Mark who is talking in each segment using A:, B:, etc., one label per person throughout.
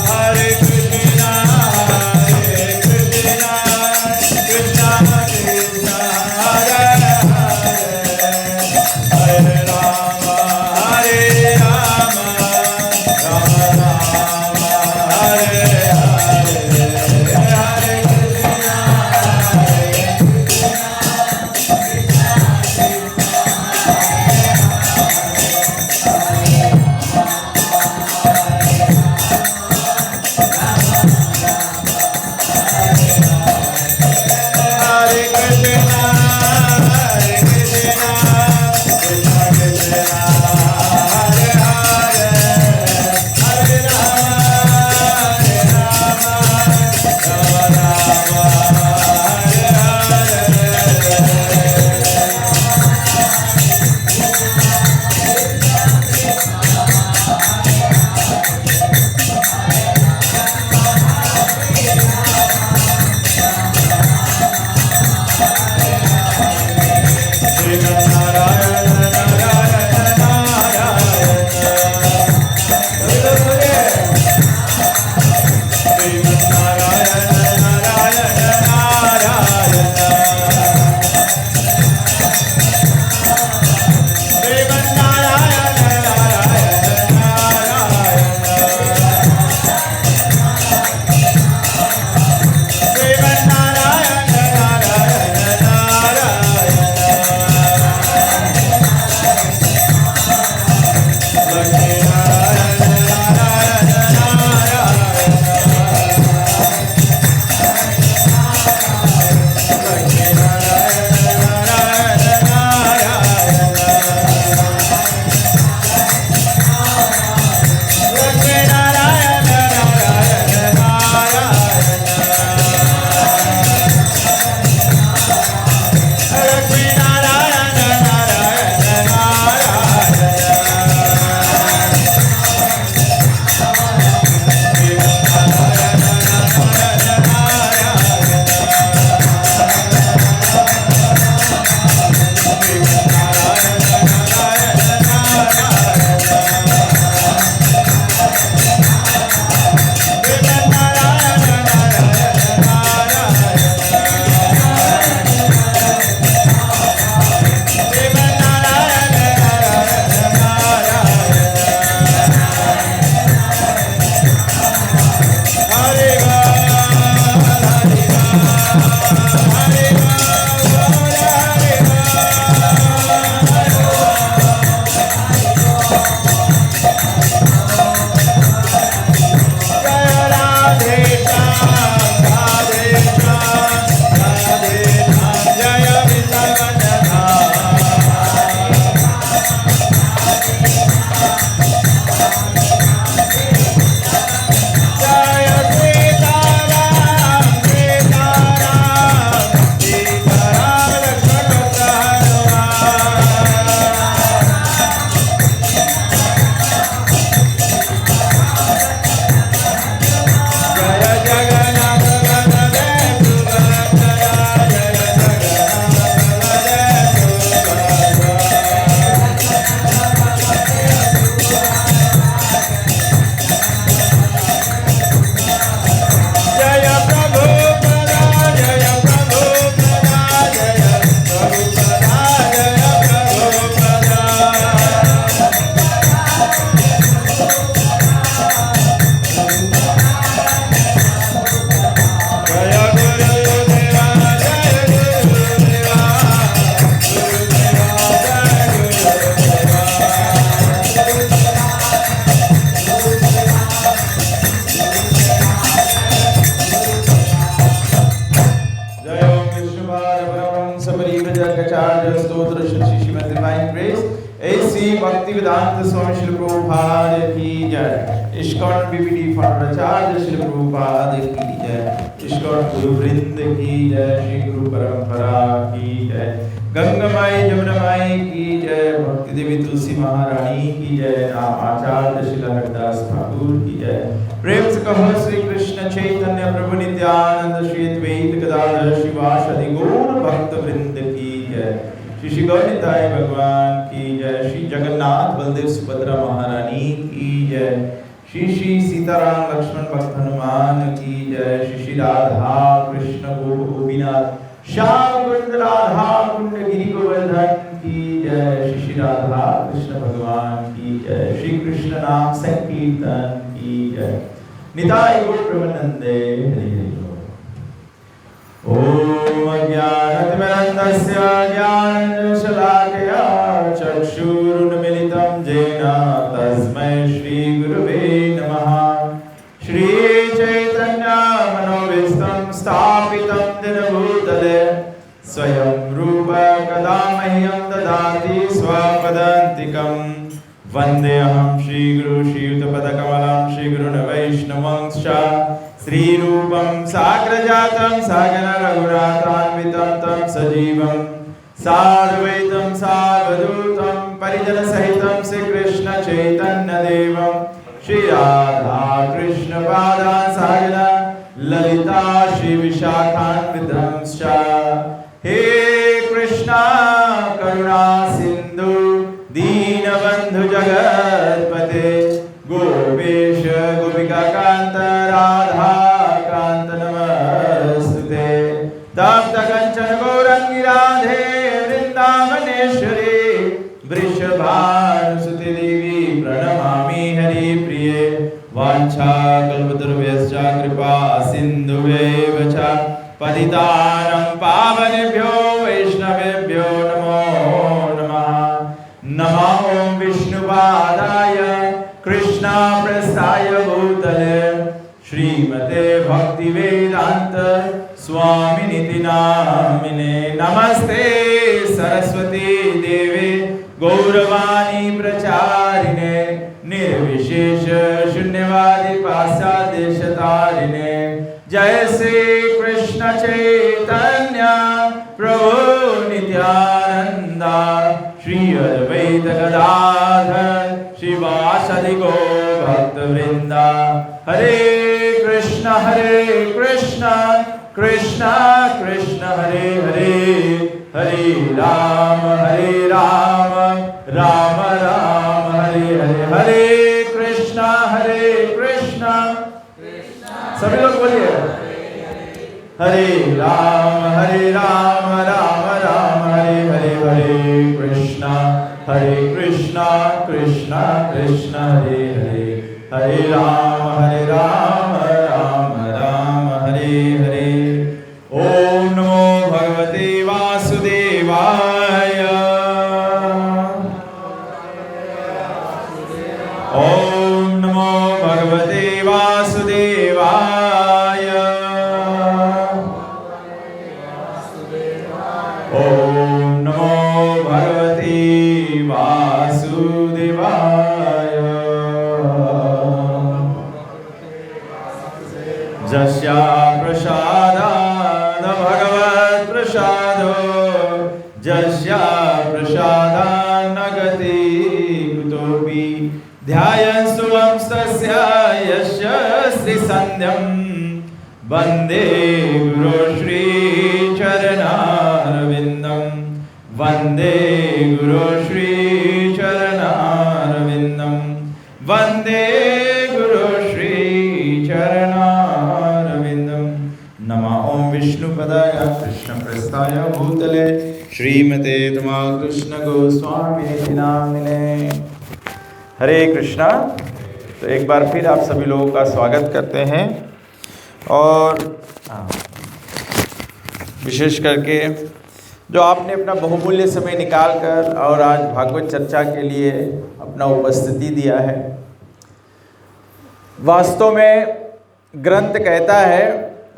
A: Hare Krishna Bhaktivedanta स्वामी श्री प्रभुपाद की जय। ISKCON BBD founder Shri Prabhupada की जय। इस्कॉन गुरु वृंद की जय। श्री गुरु परंपरा की जय। गंगा माई जमुना माई की जय। भक्ति देवी तुलसी महारानी की जय। नाम आचार्य श्री हरिदास ठाकुर की जय। प्रेम से कहो श्री कृष्ण चैतन्य प्रभु नित्यानंद श्री अद्वैत गदाधर शिवासादि गौर भक्त वृंद की जय। श्री गौरताय भगवान की जय। श्री जगन्नाथ बलदेव सुभद्रा महारानी की जय। श्री श्री सीताराम लक्ष्मण भक्त हनुमान की जय। श्री राधा कृष्ण गोपीनाथ श्याम कुंड राधा कुंड गिरि गोवर्धन की जय। श्री राधा कृष्ण भगवान की जय। श्री कृष्ण नाम संकीर्तन की जय। निताय गौर प्रेमानंदे हरि हरि। ओम अज्ञानतिमिरन्धस्य ज्ञानञ्जनशलाकया चक्षुरुन्मीलितं येन तस्मै श्रीगुरुवे नमः। श्रीचैतन्यमनोभीष्टं स्थापितं दिनभूतले स्वयं रूप कदा मह्यं ददाति स्वपदान्तिकं। वन्देऽहं श्रीगुरु श्रीयुतपदकमलं श्रीगुरुन् वैष्णवंश्च श्रीरूपं साग्रजातं सागर रघुनाथान्वितं तं सजीवं साद्वैतं सावधूतं परिजनसहितं श्रीकृष्ण चैतन्यदेवं श्रीराधा कृष्णपादान् सागर ललिता श्रीविशाखान्वितं च। हे कृष्णा करुणा सिन्धु दीनबन्धु जगत्पते गोपेश गोपिकाकान्त राधा कान्त नमस्तुते। तप्त कंचन गौरंगी राधे वृंदावनेश्वरी वृषभानुसुते देवी प्रणमामि हरिप्रिये। वाञ्छाकल्पतरुभ्यश्च कृपा सिन्धुभ्येव च पतितानां पावनेभ्यो वैष्णवेभ्यो नमो नमः। नमो ओं विष्णुपादाय कृष्णा प्रस्थाय भूतले श्रीमते भक्तिवेदांत स्वामिनिति नामिने। नमस्ते सरस्वती देवे गौरवाणी प्रचारिणे निर्विशेष शून्यवादी पाश्चात्यदेशतारिणे। जय श्री कृष्ण चैतन्य प्रभु नित्यानंद श्री अद्वैत गदाधर शिवासादि गौर भक्त वृंदा। हरे कृष्ण कृष्ण कृष्ण हरे हरे हरे राम राम राम हरे हरे। हरे कृष्ण सभी लोग बोलिए हरे राम राम राम हरे हरे। हरे कृष्ण कृष्ण कृष्ण हरे हरे हरे राम राम राम हरे हरे। ओम नमो भगवते वासुदेवाय। ओम नमो भगवते वासुदेवाय। ओम नमो भगवते वासुदेवाय। जस्या प्रसादात् भगवत् प्रसादो जस्या प्रसादात् न गति कुतोऽपि। ध्यायन्तु वंशस्य यस्य श्रीसन्ध्यं वन्दे गुरो श्रीचरणारविन्दं। वन्दे गुरो श्रीचरणारविन्दं। वन्दे गुरो श्रीचरणारविन्दं। नमः ओं विष्णुपदाय कृष्णप्रस्थाय भूतले श्रीमते कृष्ण गोस्वामी नामिने। हरे कृष्णा। तो एक बार फिर आप सभी लोगों का स्वागत करते हैं और विशेष करके जो आपने अपना बहुमूल्य समय निकाल कर और आज भागवत चर्चा के लिए अपना उपस्थिति दिया है। वास्तव में ग्रंथ कहता है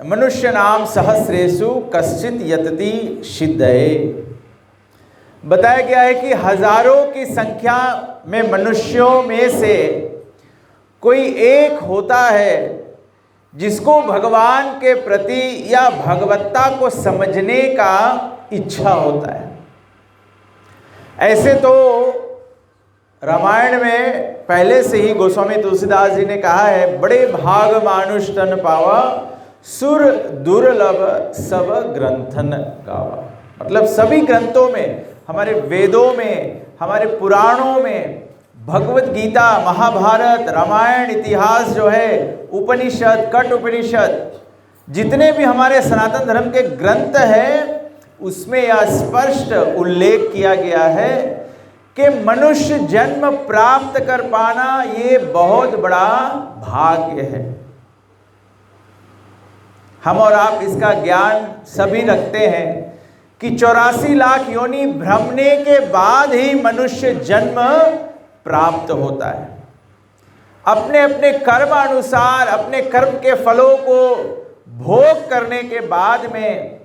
A: मनुष्य नाम सहस्रेषु कश्चित यतति सिद्धये। बताया गया है कि हजारों की संख्या में मनुष्यों में से कोई एक होता है जिसको भगवान के प्रति या भगवत्ता को समझने का इच्छा होता है। ऐसे तो रामायण में पहले से ही गोस्वामी तुलसीदास जी ने कहा है, बड़े भाग मानुष तन पावा, सुर दुर्लभ सब ग्रंथन गावा। मतलब सभी ग्रंथों में, हमारे वेदों में, हमारे पुराणों में, भगवत गीता, महाभारत, रामायण, इतिहास जो है, उपनिषद, कट उपनिषद, जितने भी हमारे सनातन धर्म के ग्रंथ हैं, उसमें यह स्पष्ट उल्लेख किया गया है कि मनुष्य जन्म प्राप्त कर पाना ये बहुत बड़ा भाग्य है। हम और आप इसका ज्ञान सभी रखते हैं कि 84 लाख योनि भ्रमने के बाद ही मनुष्य जन्म प्राप्त होता है। अपने अपने कर्म अनुसार अपने कर्म के फलों को भोग करने के बाद में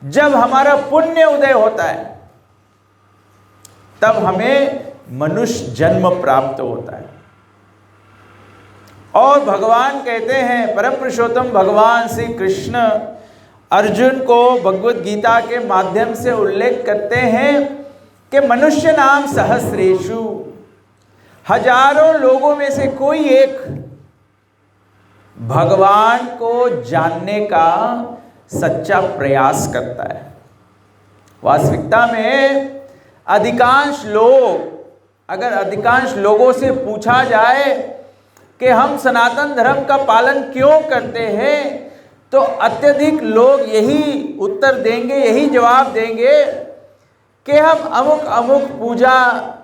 A: जब हमारा पुण्य उदय होता है, तब हमें मनुष्य जन्म प्राप्त होता है। और भगवान कहते हैं, परम पुरुषोत्तम भगवान श्री कृष्ण अर्जुन को भगवत गीता के माध्यम से उल्लेख करते हैं कि मनुष्य नाम सहस्रेषु, हजारों लोगों में से कोई एक भगवान को जानने का सच्चा प्रयास करता है। वास्तविकता में अधिकांश लोग, अगर अधिकांश लोगों से पूछा जाए कि हम सनातन धर्म का पालन क्यों करते हैं, तो अत्यधिक लोग यही उत्तर देंगे, यही जवाब देंगे कि हम अमुक अमुक पूजा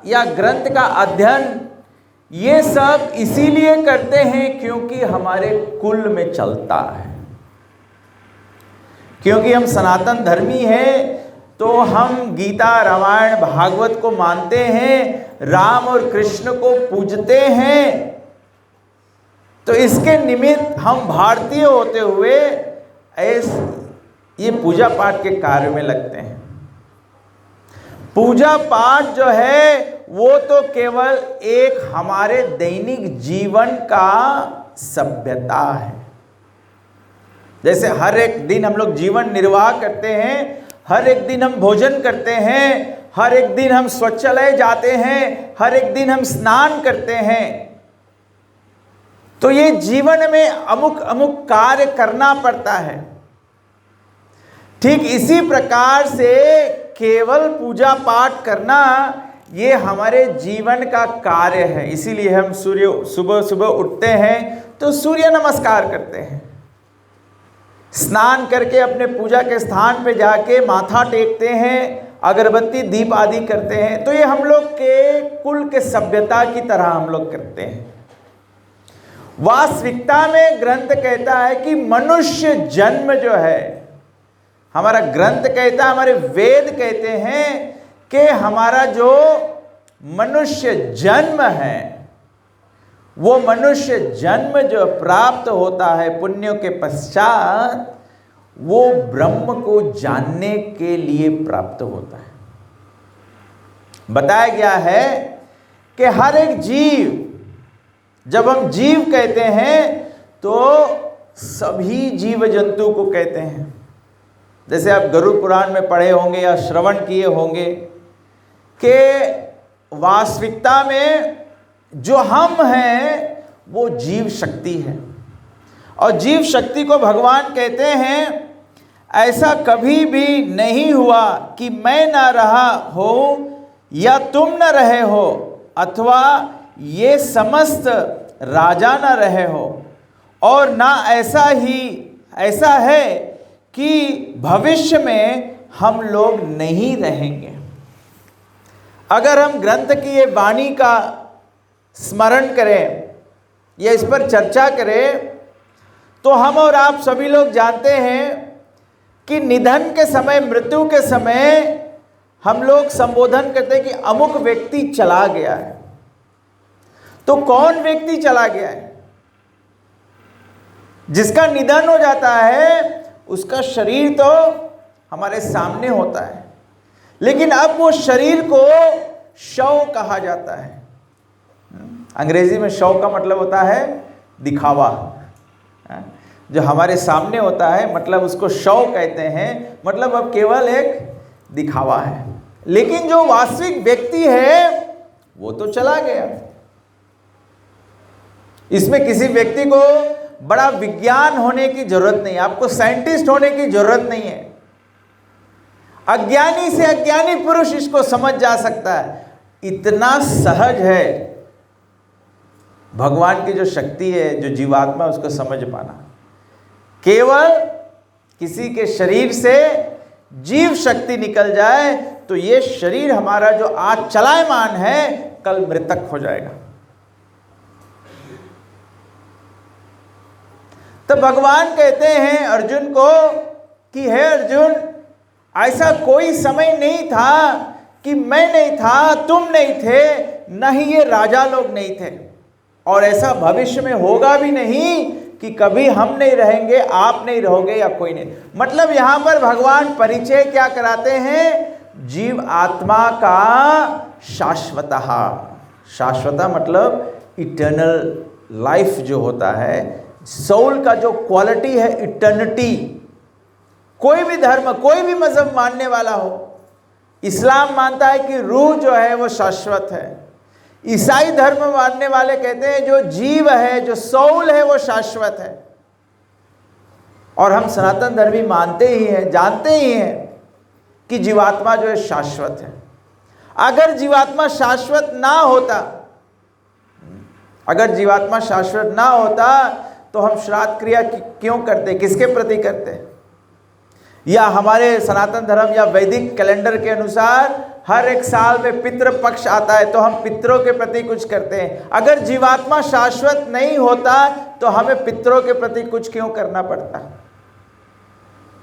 A: या ग्रंथ का अध्ययन ये सब इसीलिए करते हैं क्योंकि हमारे कुल में चलता है, क्योंकि हम सनातन धर्मी हैं, तो हम गीता, रामायण, भागवत को मानते हैं, राम और कृष्ण को पूजते हैं। तो इसके निमित्त हम भारतीय होते हुए ये पूजा पाठ के कार्य में लगते हैं। पूजा पाठ जो है वो तो केवल एक हमारे दैनिक जीवन का सभ्यता है। जैसे हर एक दिन हम लोग जीवन निर्वाह करते हैं, हर एक दिन हम भोजन करते हैं, हर एक दिन हम शौचालय जाते हैं, हर एक दिन हम स्नान करते हैं, तो ये जीवन में अमुक अमुक कार्य करना पड़ता है। ठीक इसी प्रकार से केवल पूजा पाठ करना ये हमारे जीवन का कार्य है। इसीलिए हम सुबह सुबह उठते हैं तो सूर्य नमस्कार करते हैं, स्नान करके अपने पूजा के स्थान पे जाके माथा टेकते हैं, अगरबत्ती दीप आदि करते हैं। तो ये हम लोग के कुल के सभ्यता की तरह हम लोग करते हैं। वास्तविकता में ग्रंथ कहता है कि मनुष्य जन्म जो है, हमारा ग्रंथ कहता है, हमारे वेद कहते हैं कि हमारा जो मनुष्य जन्म है, वो मनुष्य जन्म जो प्राप्त होता है पुण्यों के पश्चात, वो ब्रह्म को जानने के लिए प्राप्त होता है। बताया गया है कि हर एक जीव, जब हम जीव कहते हैं तो सभी जीव जंतु को कहते हैं। जैसे आप गरुड़ पुराण में पढ़े होंगे या श्रवण किए होंगे कि वास्तविकता में जो हम हैं वो जीव शक्ति है, और जीव शक्ति को भगवान कहते हैं ऐसा कभी भी नहीं हुआ कि मैं ना रहा हो या तुम न रहे हो, अथवा ये समस्त राजा न रहे हो, और ना ऐसा है कि भविष्य में हम लोग नहीं रहेंगे। अगर हम ग्रंथ की ये वाणी का स्मरण करें या इस पर चर्चा करें, तो हम और आप सभी लोग जानते हैं कि निधन के समय, मृत्यु के समय हम लोग संबोधन करते हैं कि अमुक व्यक्ति चला गया है। तो कौन व्यक्ति चला गया है? जिसका निधन हो जाता है उसका शरीर तो हमारे सामने होता है, लेकिन अब वो शरीर को शव कहा जाता है। अंग्रेजी में शव का मतलब होता है दिखावा। जो हमारे सामने होता है मतलब उसको शव कहते हैं, मतलब अब केवल एक दिखावा है। लेकिन जो वास्तविक व्यक्ति है वो तो चला गया। इसमें किसी व्यक्ति को बड़ा विज्ञान होने की जरूरत नहीं है, आपको साइंटिस्ट होने की जरूरत नहीं है। अज्ञानी से अज्ञानी पुरुष इसको समझ जा सकता है। इतना सहज है भगवान की जो शक्ति है, जो जीवात्मा उसको समझ पाना। केवल किसी के शरीर से जीव शक्ति निकल जाए तो ये शरीर हमारा जो आज चलायमान है कल मृतक हो जाएगा। तो भगवान कहते हैं अर्जुन को कि हे अर्जुन, ऐसा कोई समय नहीं था कि मैं नहीं था, तुम नहीं थे, न ही ये राजा लोग नहीं थे, और ऐसा भविष्य में होगा भी नहीं कि कभी हम नहीं रहेंगे, आप नहीं रहोगे या कोई नहीं। मतलब यहां पर भगवान परिचय क्या कराते हैं? जीव आत्मा का शाश्वता। शाश्वता मतलब इटर्नल लाइफ जो होता है, सोल का जो क्वालिटी है इटर्निटी। कोई भी धर्म, कोई भी मजहब मानने वाला हो, इस्लाम मानता है कि रूह जो है वो शाश्वत है। ईसाई धर्म मानने वाले कहते हैं जो जीव है, जो सोल है वो शाश्वत है। और हम सनातन धर्मी मानते ही हैं, जानते ही हैं कि जीवात्मा जो है शाश्वत है। अगर जीवात्मा शाश्वत ना होता, अगर जीवात्मा शाश्वत ना होता तो हम श्राद्ध क्रिया क्यों करते, किसके प्रति करते? या हमारे सनातन धर्म या वैदिक कैलेंडर के अनुसार हर एक साल में पितृ पक्ष आता है तो हम पितरों के प्रति कुछ करते हैं। अगर जीवात्मा शाश्वत नहीं होता तो हमें पितरों के प्रति कुछ क्यों करना पड़ता?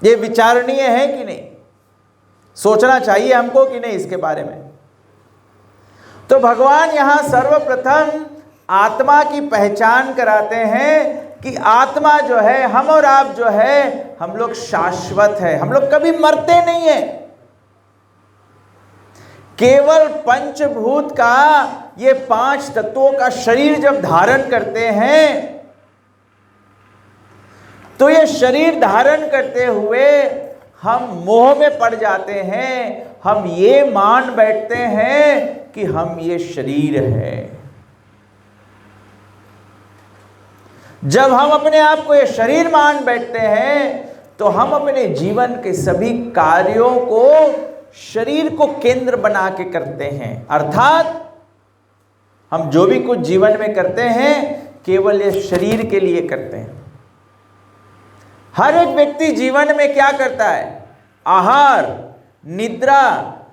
A: ये विचारणीय है कि नहीं? सोचना चाहिए हमको कि नहीं इसके बारे में? तो भगवान यहां सर्वप्रथम आत्मा की पहचान कराते हैं कि आत्मा जो है, हम और आप जो है, हम लोग शाश्वत है, हम लोग कभी मरते नहीं है। केवल पंचभूत का, ये 5 तत्वों का शरीर जब धारण करते हैं तो ये शरीर धारण करते हुए हम मोह में पड़ जाते हैं। हम ये मान बैठते हैं कि हम ये शरीर है। जब हम अपने आप को ये शरीर मान बैठते हैं तो हम अपने जीवन के सभी कार्यों को शरीर को केंद्र बना के करते हैं। अर्थात हम जो भी कुछ जीवन में करते हैं केवल ये शरीर के लिए करते हैं। हर एक व्यक्ति जीवन में क्या करता है? आहार, निद्रा,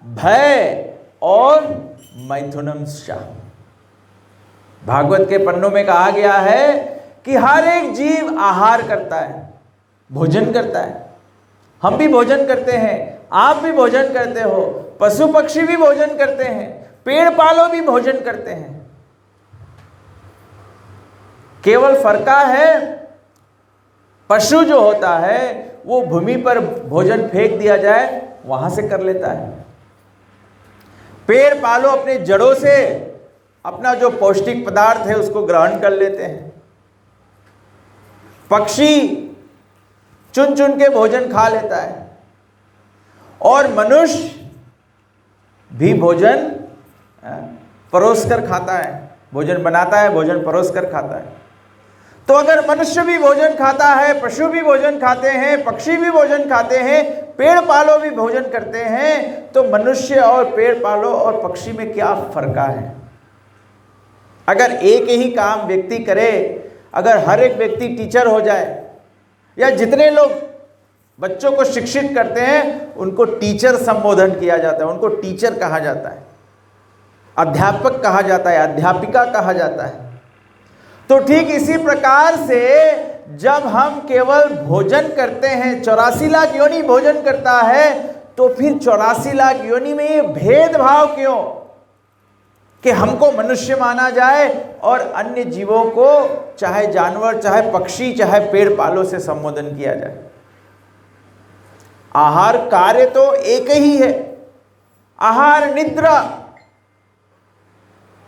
A: भय और मैथुनम च। भागवत के पन्नों में कहा गया है कि हर एक जीव आहार करता है, भोजन करता है। हम भी भोजन करते हैं, आप भी भोजन करते हो, पशु पक्षी भी भोजन करते हैं, पेड़ पालो भी भोजन करते हैं। केवल फर्क है, पशु जो होता है वो भूमि पर भोजन फेंक दिया जाए वहां से कर लेता है। पेड़ पालो अपने जड़ों से अपना जो पौष्टिक पदार्थ है उसको ग्रहण कर लेते हैं। पक्षी चुन चुन के भोजन खा लेता है और मनुष्य भी भोजन परोस कर खाता है, भोजन बनाता है, भोजन परोस कर खाता है। तो अगर मनुष्य भी भोजन खाता है, पशु भी भोजन खाते हैं, पक्षी भी भोजन खाते हैं, पेड़ पालो भी भोजन करते हैं, तो मनुष्य और पेड़ पालो और पक्षी में क्या फर्क है? अगर एक ही काम व्यक्ति करे, अगर हर एक व्यक्ति टीचर हो जाए, या जितने लोग बच्चों को शिक्षित करते हैं उनको टीचर संबोधन किया जाता है, उनको टीचर कहा जाता है, अध्यापक कहा जाता है, अध्यापिका कहा जाता है। तो ठीक इसी प्रकार से जब हम केवल भोजन करते हैं, 84 लाख योनि भोजन करता है, तो फिर 84 लाख योनि में ये भेदभाव क्यों कि हमको मनुष्य माना जाए और अन्य जीवों को, चाहे जानवर, चाहे पक्षी, चाहे पेड़ पालो से संबोधन किया जाए? आहार कार्य तो एक ही है,
B: आहार निद्रा,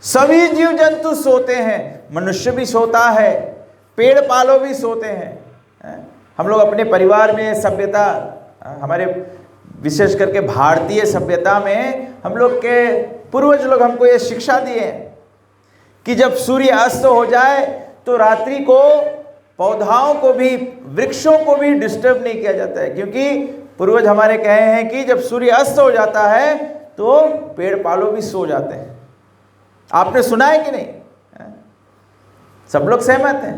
B: सभी जीव जंतु सोते हैं, मनुष्य भी सोता है, पेड़ पालो भी सोते हैं। हम लोग अपने परिवार में सभ्यता, हमारे विशेष करके भारतीय सभ्यता में हम लोग के पूर्वज लोग हमको ये शिक्षा दिए हैं कि जब सूर्य अस्त हो जाए तो रात्रि को पौधाओं को भी, वृक्षों को भी डिस्टर्ब नहीं किया जाता है, क्योंकि पूर्वज हमारे कहे हैं कि जब सूर्य अस्त हो जाता है तो पेड़ पालो भी सो जाते हैं। आपने सुना है कि नहीं? सब लोग सहमत हैं।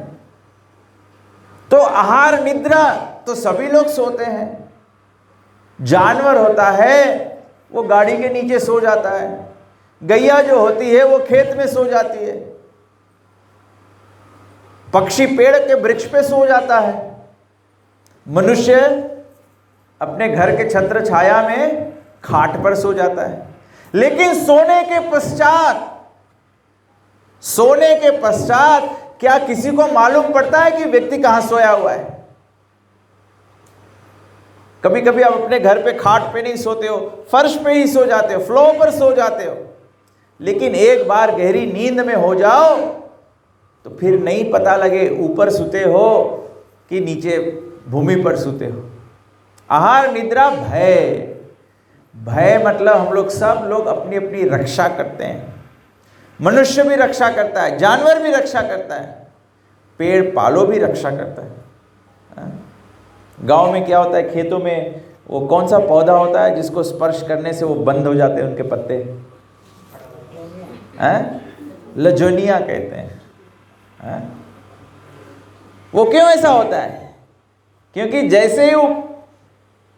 B: तो आहार निद्रा तो सभी लोग सोते हैं। जानवर होता है वो गाड़ी के नीचे सो जाता है, गैया जो होती है वो खेत में सो जाती है, पक्षी पेड़ के वृक्ष पे सो जाता है, मनुष्य अपने घर के छत्र छाया में खाट पर सो जाता है। लेकिन सोने के पश्चात क्या किसी को मालूम पड़ता है कि व्यक्ति कहां सोया हुआ है? कभी कभी आप अपने घर पे खाट पे नहीं सोते हो, फर्श पे ही सो जाते हो, फ्लोर पर सो जाते हो, लेकिन एक बार गहरी नींद में हो जाओ तो फिर नहीं पता लगे ऊपर सुते हो कि नीचे भूमि पर सुते हो। आहार निद्रा भय मतलब हम लोग सब लोग अपनी अपनी रक्षा करते हैं। मनुष्य भी रक्षा करता है, जानवर भी रक्षा करता है, पेड़ पालो भी रक्षा करता है। गांव में क्या होता है, खेतों में वो कौन सा पौधा होता है जिसको स्पर्श करने से वो बंद हो जाते हैं उनके पत्ते? लजोनिया कहते हैं। वो क्यों ऐसा होता है? क्योंकि जैसे ही वो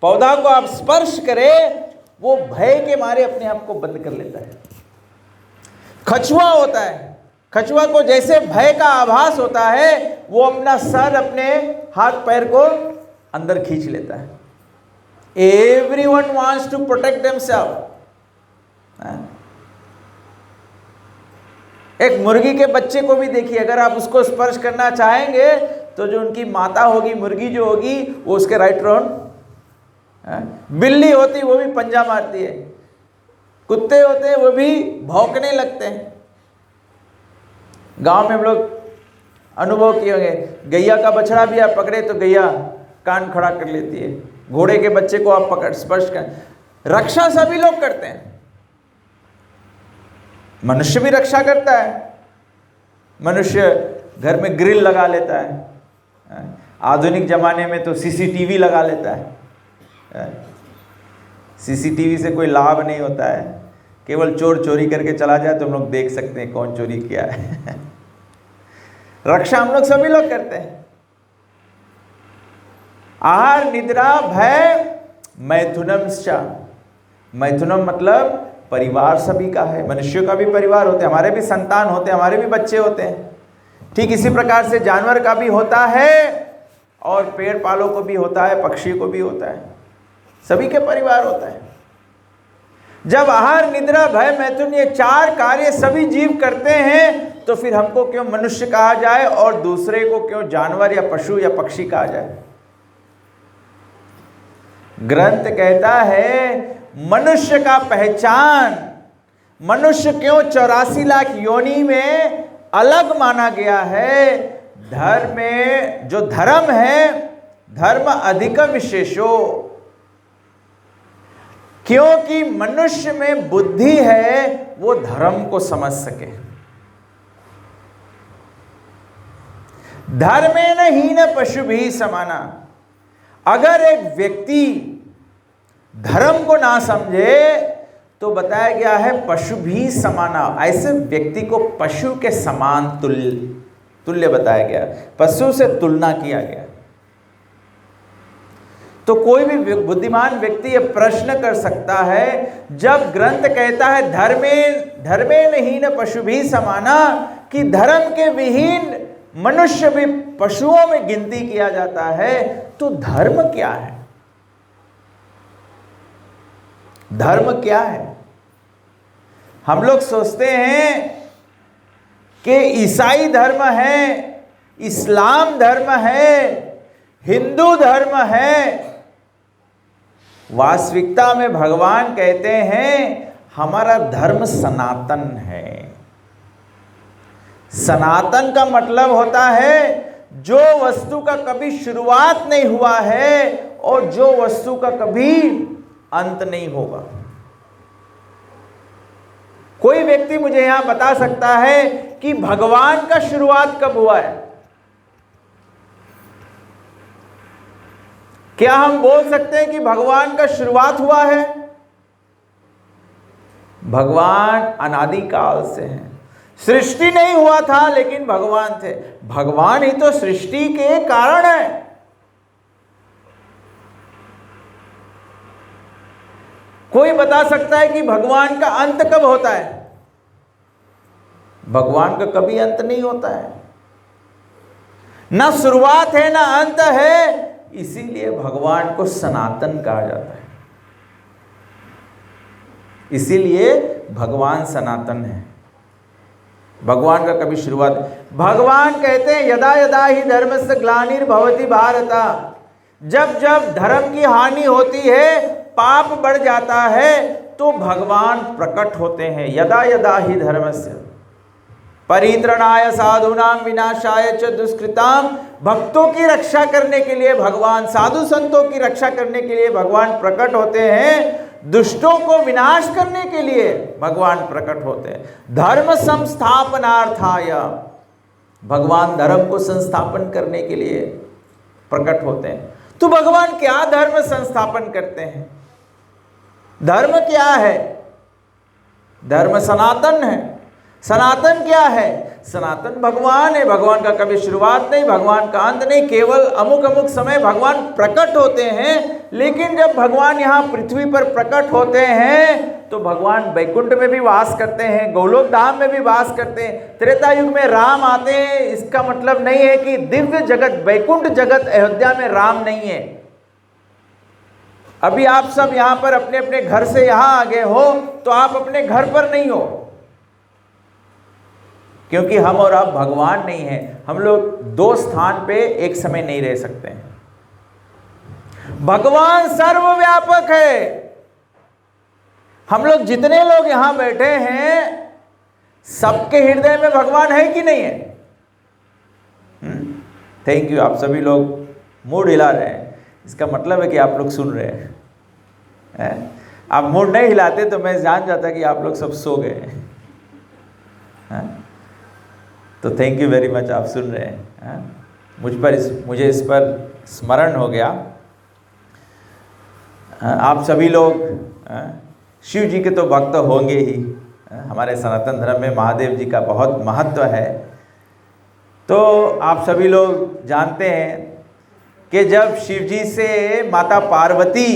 B: पौधा को आप स्पर्श करें वो भय के मारे अपने आप को बंद कर लेता है। कछुआ होता है, कछुआ को जैसे भय का आभास होता है वो अपना सर अपने हाथ पैर को अंदर खींच लेता है। Everyone wants to protect themselves। एक मुर्गी के बच्चे को भी देखिए, अगर आप उसको स्पर्श करना चाहेंगे तो जो उनकी माता होगी, मुर्गी जो होगी, वो उसके राइट राउंड, बिल्ली होती वो भी पंजा मारती है, कुत्ते होते हैं वो भी भौंकने लगते हैं। गांव में हम लोग अनुभव किए होंगे, गैया का बछड़ा भी आप पकड़े तो गैया कान खड़ा कर लेती है, घोड़े के बच्चे को आप पकड़ स्पर्श कर, रक्षा सभी लोग करते हैं। मनुष्य भी रक्षा करता है, मनुष्य घर में ग्रिल लगा लेता है, आधुनिक जमाने में तो सीसीटीवी लगा लेता है। सीसीटीवी से कोई लाभ नहीं होता है, केवल चोर चोरी करके चला जाए तो हम लोग देख सकते हैं कौन चोरी किया है। रक्षा हम लोग सभी लोग करते हैं। आहार निद्रा भय मैथुनमश्च, मैथुनम मतलब परिवार सभी का है। मनुष्यों का भी परिवार होते हैं, हमारे भी संतान होते हैं, हमारे भी बच्चे होते हैं। ठीक इसी प्रकार से जानवर का भी होता है और पेड़ पालों को भी होता है, पक्षी को भी होता है, सभी के परिवार होता है। जब आहार निद्रा भय मैथुन ये चार कार्य सभी जीव करते हैं तो फिर हमको क्यों मनुष्य कहा जाए और दूसरे को क्यों जानवर या पशु या पक्षी कहा जाए? ग्रंथ कहता है मनुष्य का पहचान, मनुष्य क्यों 84 लाख योनि में अलग माना गया है? धर्म में जो धर्म है, धर्म अधिक विशेषो, क्योंकि मनुष्य में बुद्धि है वो धर्म को समझ सके। धर्मेण हीन पशु भी समाना। अगर एक व्यक्ति धर्म को ना समझे तो बताया गया है पशु भी समाना, ऐसे व्यक्ति को पशु के समान तुल्य बताया गया, पशु से तुलना किया गया। तो कोई भी बुद्धिमान व्यक्ति ये प्रश्न कर सकता है, जब ग्रंथ कहता है धर्मेण हीन पशु भी समाना, कि धर्म के विहीन मनुष्य भी पशुओं में गिनती किया जाता है, तो धर्म क्या है? धर्म क्या है? हम लोग सोचते हैं कि ईसाई धर्म है, इस्लाम धर्म है, हिंदू धर्म है, वास्तविकता में भगवान कहते हैं हमारा धर्म सनातन है। सनातन का मतलब होता है जो वस्तु का कभी शुरुआत नहीं हुआ है और जो वस्तु का कभी अंत नहीं होगा। कोई व्यक्ति मुझे यहां बता सकता है कि भगवान का शुरुआत कब हुआ है? क्या हम बोल सकते हैं कि भगवान का शुरुआत हुआ है? भगवान अनादिकाल से हैं। सृष्टि नहीं हुआ था लेकिन भगवान थे। भगवान ही तो सृष्टि के कारण है। कोई बता सकता है कि भगवान का अंत कब होता है? भगवान का कभी अंत नहीं होता है, ना शुरुआत है ना अंत है। इसीलिए भगवान को सनातन कहा जाता है। इसीलिए भगवान सनातन है। भगवान का कभी शुरुआत। भगवान कहते हैं यदा यदा ही धर्मस्य ग्लानिर्भवति भारत, जब जब धर्म की हानि होती है, पाप बढ़ जाता है, तो भगवान प्रकट होते हैं। यदा यदा ही धर्मस्य परित्रणाय साधूनां विनाशाय च दुष्कृताम, भक्तों की रक्षा करने के लिए भगवान, साधु संतों की रक्षा करने के लिए भगवान प्रकट होते हैं। दुष्टों को विनाश करने के लिए भगवान प्रकट होते हैं। धर्म संस्थापनार्थाय, भगवान धर्म को संस्थापन करने के लिए प्रकट होते हैं। तो भगवान क्या धर्म संस्थापन करते हैं? धर्म क्या है? धर्म सनातन है। सनातन क्या है? सनातन भगवान है। भगवान का कभी शुरुआत नहीं, भगवान का अंत नहीं। केवल अमुक अमुक समय भगवान प्रकट होते हैं। लेकिन जब भगवान यहाँ पृथ्वी पर प्रकट होते हैं तो भगवान वैकुंठ में भी वास करते हैं, गोलोक धाम में भी वास करते हैं। त्रेता युग में राम आते हैं। इसका मतलब नहीं है कि दिव्य जगत, वैकुंठ जगत अयोध्या में राम नहीं है। अभी आप सब यहाँ पर अपने अपने घर से यहाँ आ गए हो तो आप अपने घर पर नहीं हो, क्योंकि हम और आप भगवान नहीं हैं। हम लोग दो स्थान पे एक समय नहीं रह सकते हैं। भगवान सर्वव्यापक है। हम लोग जितने लोग यहां बैठे हैं सबके हृदय में भगवान है कि नहीं है? Thank you. आप सभी लोग मूड हिला रहे हैं, इसका मतलब है कि आप लोग सुन रहे हैं। आप मूड नहीं हिलाते तो मैं जान जाता कि आप लोग सब सो गए हैं। तो थैंक यू वेरी मच, आप सुन रहे हैं। मुझे इस पर स्मरण हो गया। आप सभी लोग शिव जी के तो भक्त होंगे ही। हमारे सनातन धर्म में महादेव जी का बहुत महत्व है। तो आप सभी लोग जानते हैं कि जब शिव जी से माता पार्वती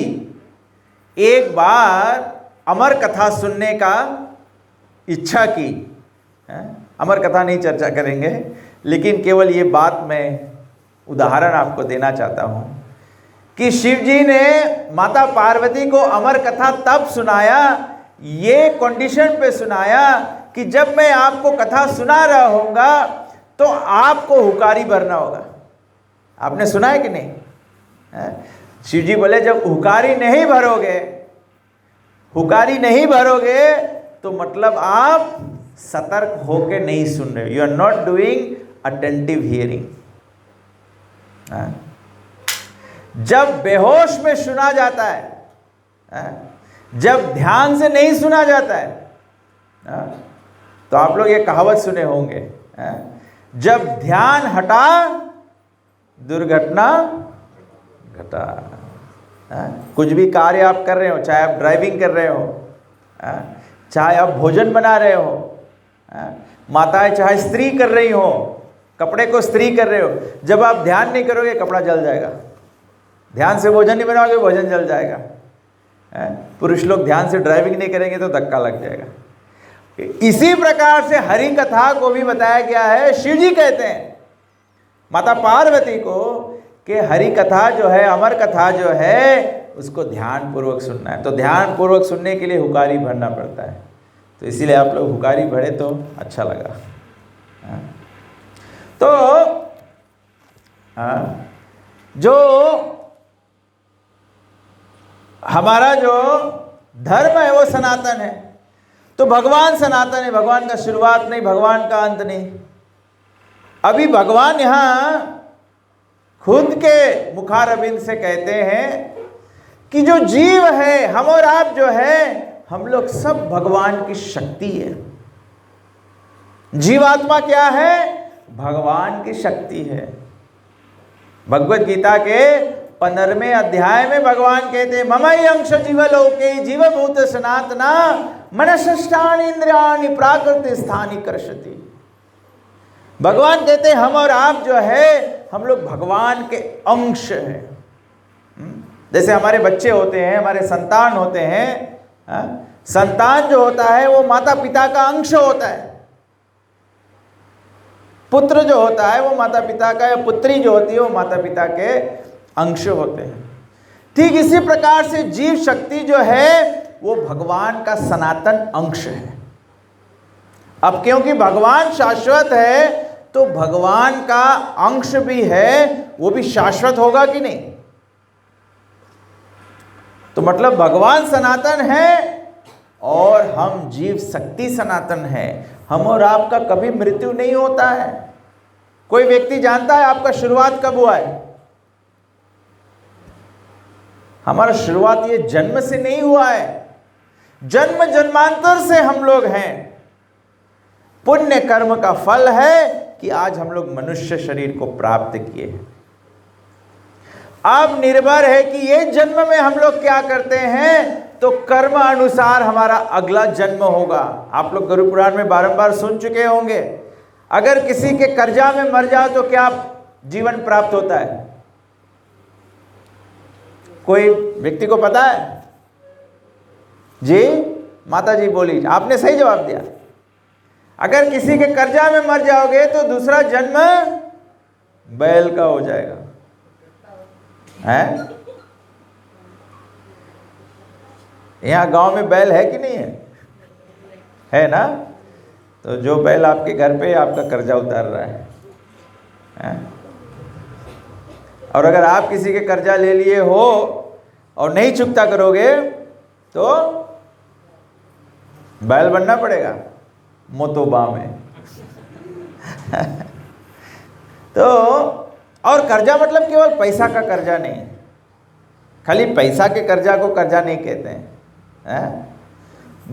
B: एक बार अमर कथा सुनने का इच्छा की, अमर कथा नहीं चर्चा करेंगे, लेकिन केवल ये बात मैं उदाहरण आपको देना चाहता हूँ कि शिव जी ने माता पार्वती को अमर कथा तब सुनाया, ये कंडीशन पे सुनाया कि जब मैं आपको कथा सुना रहा होऊंगा तो आपको हुकारी भरना होगा। आपने सुना है कि नहीं? शिव जी बोले जब हुकारी नहीं भरोगे तो मतलब आप सतर्क होके नहीं सुन रहे। You are not doing attentive hearing. जब बेहोश में सुना जाता है, जब ध्यान से नहीं सुना जाता है, तो आप लोग ये कहावत सुने होंगे, जब ध्यान हटा दुर्घटना घटा। कुछ भी कार्य आप कर रहे हो, चाहे आप ड्राइविंग कर रहे हो, चाहे आप भोजन बना रहे हो, माताएं चाहे स्त्री कर रही हो, कपड़े को स्त्री कर रहे हो, जब आप ध्यान नहीं करोगे कपड़ा जल जाएगा। ध्यान से भोजन नहीं बनाओगे भोजन जल जाएगा। पुरुष लोग ध्यान से ड्राइविंग नहीं करेंगे तो धक्का लग जाएगा। इसी प्रकार से हरि कथा को भी बताया गया है। शिव जी कहते हैं माता पार्वती को कि हरि कथा जो है, अमर कथा जो है, उसको ध्यान पूर्वक सुनना है। तो ध्यान पूर्वक सुनने के लिए हुकारी भरना पड़ता है। तो इसीलिए आप लोग हुकारी भरे तो अच्छा लगा। तो जो हमारा जो धर्म है वो सनातन है। तो भगवान सनातन है, भगवान का शुरुआत नहीं, भगवान का अंत नहीं। अभी भगवान यहाँ खुद के मुखारबिंद से कहते हैं कि जो जीव है, हम और आप जो है, हम लोग सब भगवान की शक्ति है। जीवात्मा क्या है? भगवान की शक्ति है। भगवत गीता के 15वें अध्याय में भगवान कहते हैं, ममई अंश जीवलोके जीवभूत सनातना मनसष्टानि इंद्रियाणि प्राकृति स्थानि कर्षति। भगवान कहते हैं हम और आप जो है, हम लोग भगवान के अंश हैं। जैसे हमारे बच्चे होते हैं, हमारे संतान होते हैं, संतान जो होता है वो माता पिता का अंश होता है। पुत्र जो होता है वो माता पिता का, या पुत्री जो होती है वो माता पिता के अंश होते हैं। ठीक इसी प्रकार से जीव शक्ति जो है वो भगवान का सनातन अंश है। अब क्योंकि भगवान शाश्वत है तो भगवान का अंश भी है, वो भी शाश्वत होगा कि नहीं? तो मतलब भगवान सनातन है और हम जीव शक्ति सनातन है। हम और आपका कभी मृत्यु नहीं होता है। कोई व्यक्ति जानता है आपका शुरुआत कब हुआ है? हमारा शुरुआत ये जन्म से नहीं हुआ है, जन्म जन्मांतर से हम लोग हैं। पुण्य कर्म का फल है कि आज हम लोग मनुष्य शरीर को प्राप्त किए हैं। अब निर्भर है कि ये जन्म में हम लोग क्या करते हैं, तो कर्म अनुसार हमारा अगला जन्म होगा। आप लोग गुरु पुराण में बारंबार सुन चुके होंगे, अगर किसी के कर्जा में मर जाओ तो क्या जीवन प्राप्त होता है? कोई व्यक्ति को पता है? जी माता जी बोली, आपने सही जवाब दिया। अगर किसी के कर्जा में मर जाओगे तो दूसरा जन्म बैल का हो जाएगा, है? यहाँ गांव में बैल है कि नहीं है? है ना? तो जो बैल आपके घर पे आपका कर्जा उतार रहा है? और अगर आप किसी के कर्जा ले लिए हो और नहीं चुकता करोगे तो बैल बनना पड़ेगा मोतोबा में। तो और कर्जा मतलब केवल पैसा का कर्जा नहीं, खाली पैसा के कर्जा को कर्जा नहीं कहते हैं।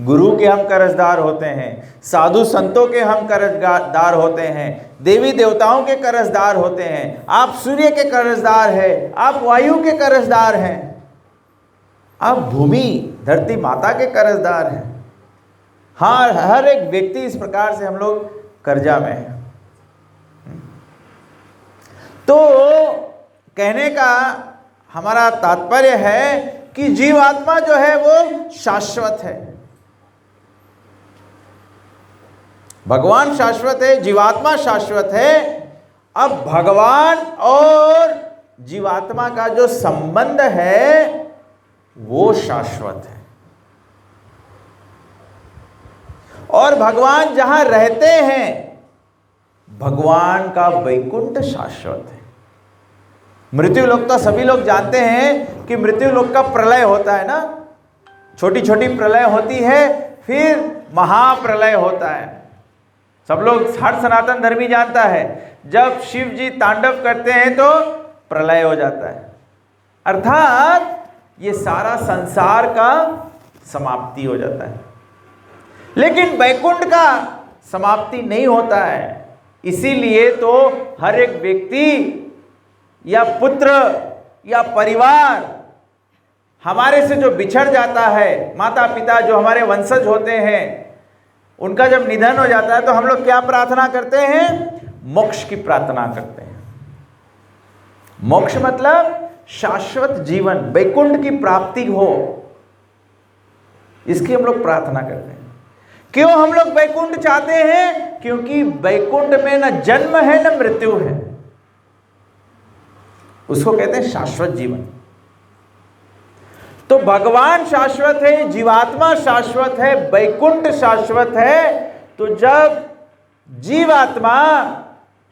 B: गुरु के हम कर्जदार होते हैं, साधु संतों के हम कर्जदार होते हैं, देवी देवताओं के कर्जदार होते हैं। आप सूर्य के कर्जदार हैं, आप वायु के कर्जदार हैं, आप भूमि धरती माता के कर्जदार हैं। हाँ, हर एक व्यक्ति इस प्रकार से हम लोग कर्जा में है। तो कहने का हमारा तात्पर्य है कि जीवात्मा जो है वो शाश्वत है। भगवान शाश्वत है, जीवात्मा शाश्वत है। अब भगवान और जीवात्मा का जो संबंध है वो शाश्वत है। और भगवान जहां रहते हैं, भगवान का वैकुंठ शाश्वत है। मृत्यु लोक तो सभी लोग जानते हैं कि मृत्यु लोक का प्रलय होता है ना, छोटी छोटी प्रलय होती है, फिर महाप्रलय होता है। सब लोग, हर सनातन धर्मी जानता है, जब शिव जी तांडव करते हैं तो प्रलय हो जाता है, अर्थात ये सारा संसार का समाप्ति हो जाता है। लेकिन वैकुंठ का समाप्ति नहीं होता है। इसीलिए तो हर एक व्यक्ति या पुत्र या परिवार हमारे से जो बिछड़ जाता है, माता पिता जो हमारे वंशज होते हैं, उनका जब निधन हो जाता है तो हम लोग क्या प्रार्थना करते हैं? मोक्ष की प्रार्थना करते हैं। मोक्ष मतलब शाश्वत जीवन, वैकुंठ की प्राप्ति हो, इसकी हम लोग प्रार्थना करते हैं। क्यों हम लोग वैकुंठ चाहते हैं? क्योंकि वैकुंठ में न जन्म है न मृत्यु है, उसको कहते हैं शाश्वत जीवन। तो भगवान शाश्वत है, जीवात्मा शाश्वत है, वैकुंठ शाश्वत है। तो जब जीवात्मा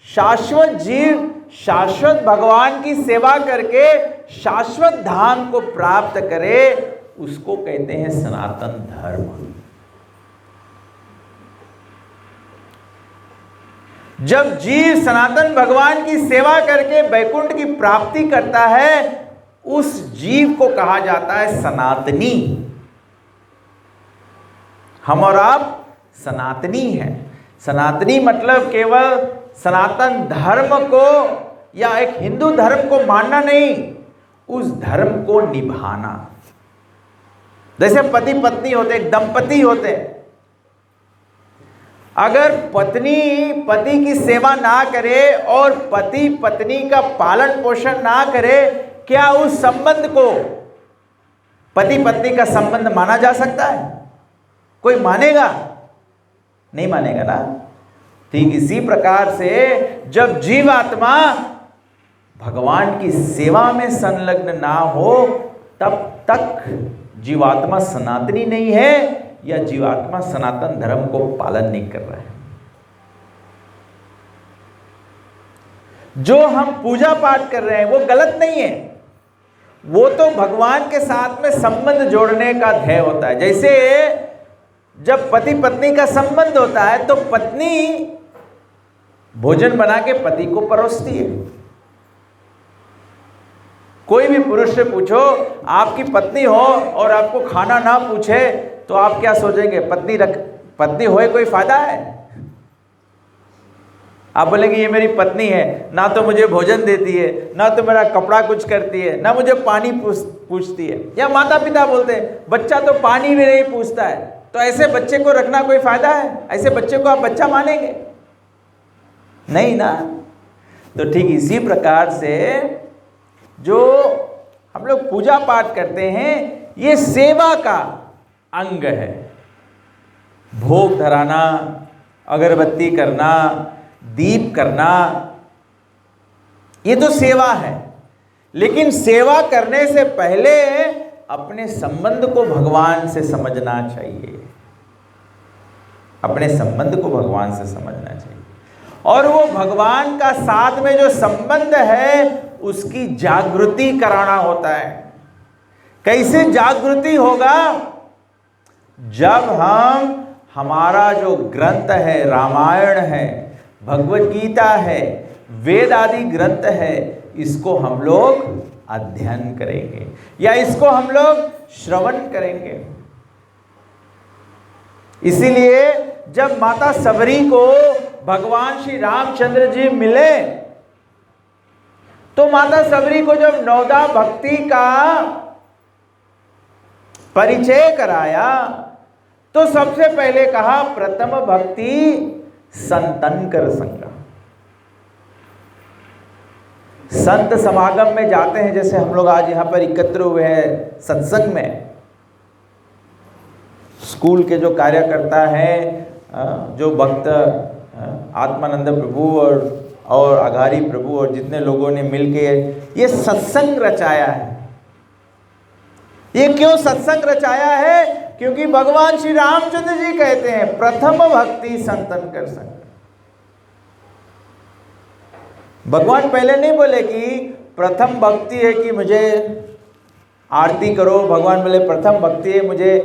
B: शाश्वत जीव शाश्वत भगवान की सेवा करके शाश्वत धाम को प्राप्त करे, उसको कहते हैं सनातन धर्म। जब जीव सनातन भगवान की सेवा करके वैकुंठ की प्राप्ति करता है, उस जीव को कहा जाता है सनातनी। हम और आप सनातनी हैं। सनातनी मतलब केवल सनातन धर्म को या एक हिंदू धर्म को मानना नहीं, उस धर्म को निभाना। जैसे पति पत्नी होते, एक दंपति होते, अगर पत्नी पति की सेवा ना करे और पति पत्नी का पालन पोषण ना करे, क्या उस संबंध को पति पत्नी का संबंध माना जा सकता है? कोई मानेगा? नहीं मानेगा ना। ठीक इसी प्रकार से जब जीवात्मा भगवान की सेवा में संलग्न ना हो, तब तक जीवात्मा सनातनी नहीं है, या जीवात्मा सनातन धर्म को पालन नहीं कर रहा है। जो हम पूजा पाठ कर रहे हैं वो गलत नहीं है, वो तो भगवान के साथ में संबंध जोड़ने का ध्येय होता है। जैसे जब पति पत्नी का संबंध होता है तो पत्नी भोजन बना के पति को परोसती है। कोई भी पुरुष से पूछो, आपकी पत्नी हो और आपको खाना ना पूछे तो आप क्या सोचेंगे? पत्नी होए कोई फायदा है? आप बोलेंगे ये मेरी पत्नी है, ना तो मुझे भोजन देती है, ना तो मेरा कपड़ा कुछ करती है, ना मुझे पानी पूछती है। या माता पिता बोलते हैं बच्चा तो पानी भी नहीं पूछता है, तो ऐसे बच्चे को रखना कोई फायदा है? ऐसे बच्चे को आप बच्चा मानेंगे? नहीं ना। तो ठीक इसी प्रकार से जो हम लोग पूजा पाठ करते हैं, ये सेवा का अंग है। भोग धराना, अगरबत्ती करना, दीप करना, ये तो सेवा है। लेकिन सेवा करने से पहले अपने संबंध को भगवान से समझना चाहिए। अपने संबंध को भगवान से समझना चाहिए, और वो भगवान का साथ में जो संबंध है उसकी जागृति कराना होता है। कैसे जागृति होगा? जब हम हमारा जो ग्रंथ है, रामायण है, भगवत गीता है, वेद आदि ग्रंथ है, इसको हम लोग अध्ययन करेंगे या इसको हम लोग श्रवण करेंगे। इसीलिए जब माता सबरी को भगवान श्री रामचंद्र जी मिले, तो माता सबरी को जब नवदा भक्ति का परिचय कराया, तो सबसे पहले कहा प्रथम भक्ति संतन कर संगा। संत समागम में जाते हैं, जैसे हम लोग आज यहाँ पर एकत्र हुए हैं सत्संग में। स्कूल के जो कार्यकर्ता हैं, जो भक्त आत्मानंद प्रभु और अघारी प्रभु और जितने लोगों ने मिलके ये सत्संग रचाया है। ये क्यों सत्संग रचाया है? क्योंकि भगवान श्री रामचंद्र जी कहते हैं प्रथम भक्ति संतन कर संग। भगवान पहले नहीं बोले कि प्रथम भक्ति है कि मुझे आरती करो, भगवान बोले प्रथम भक्ति है मुझे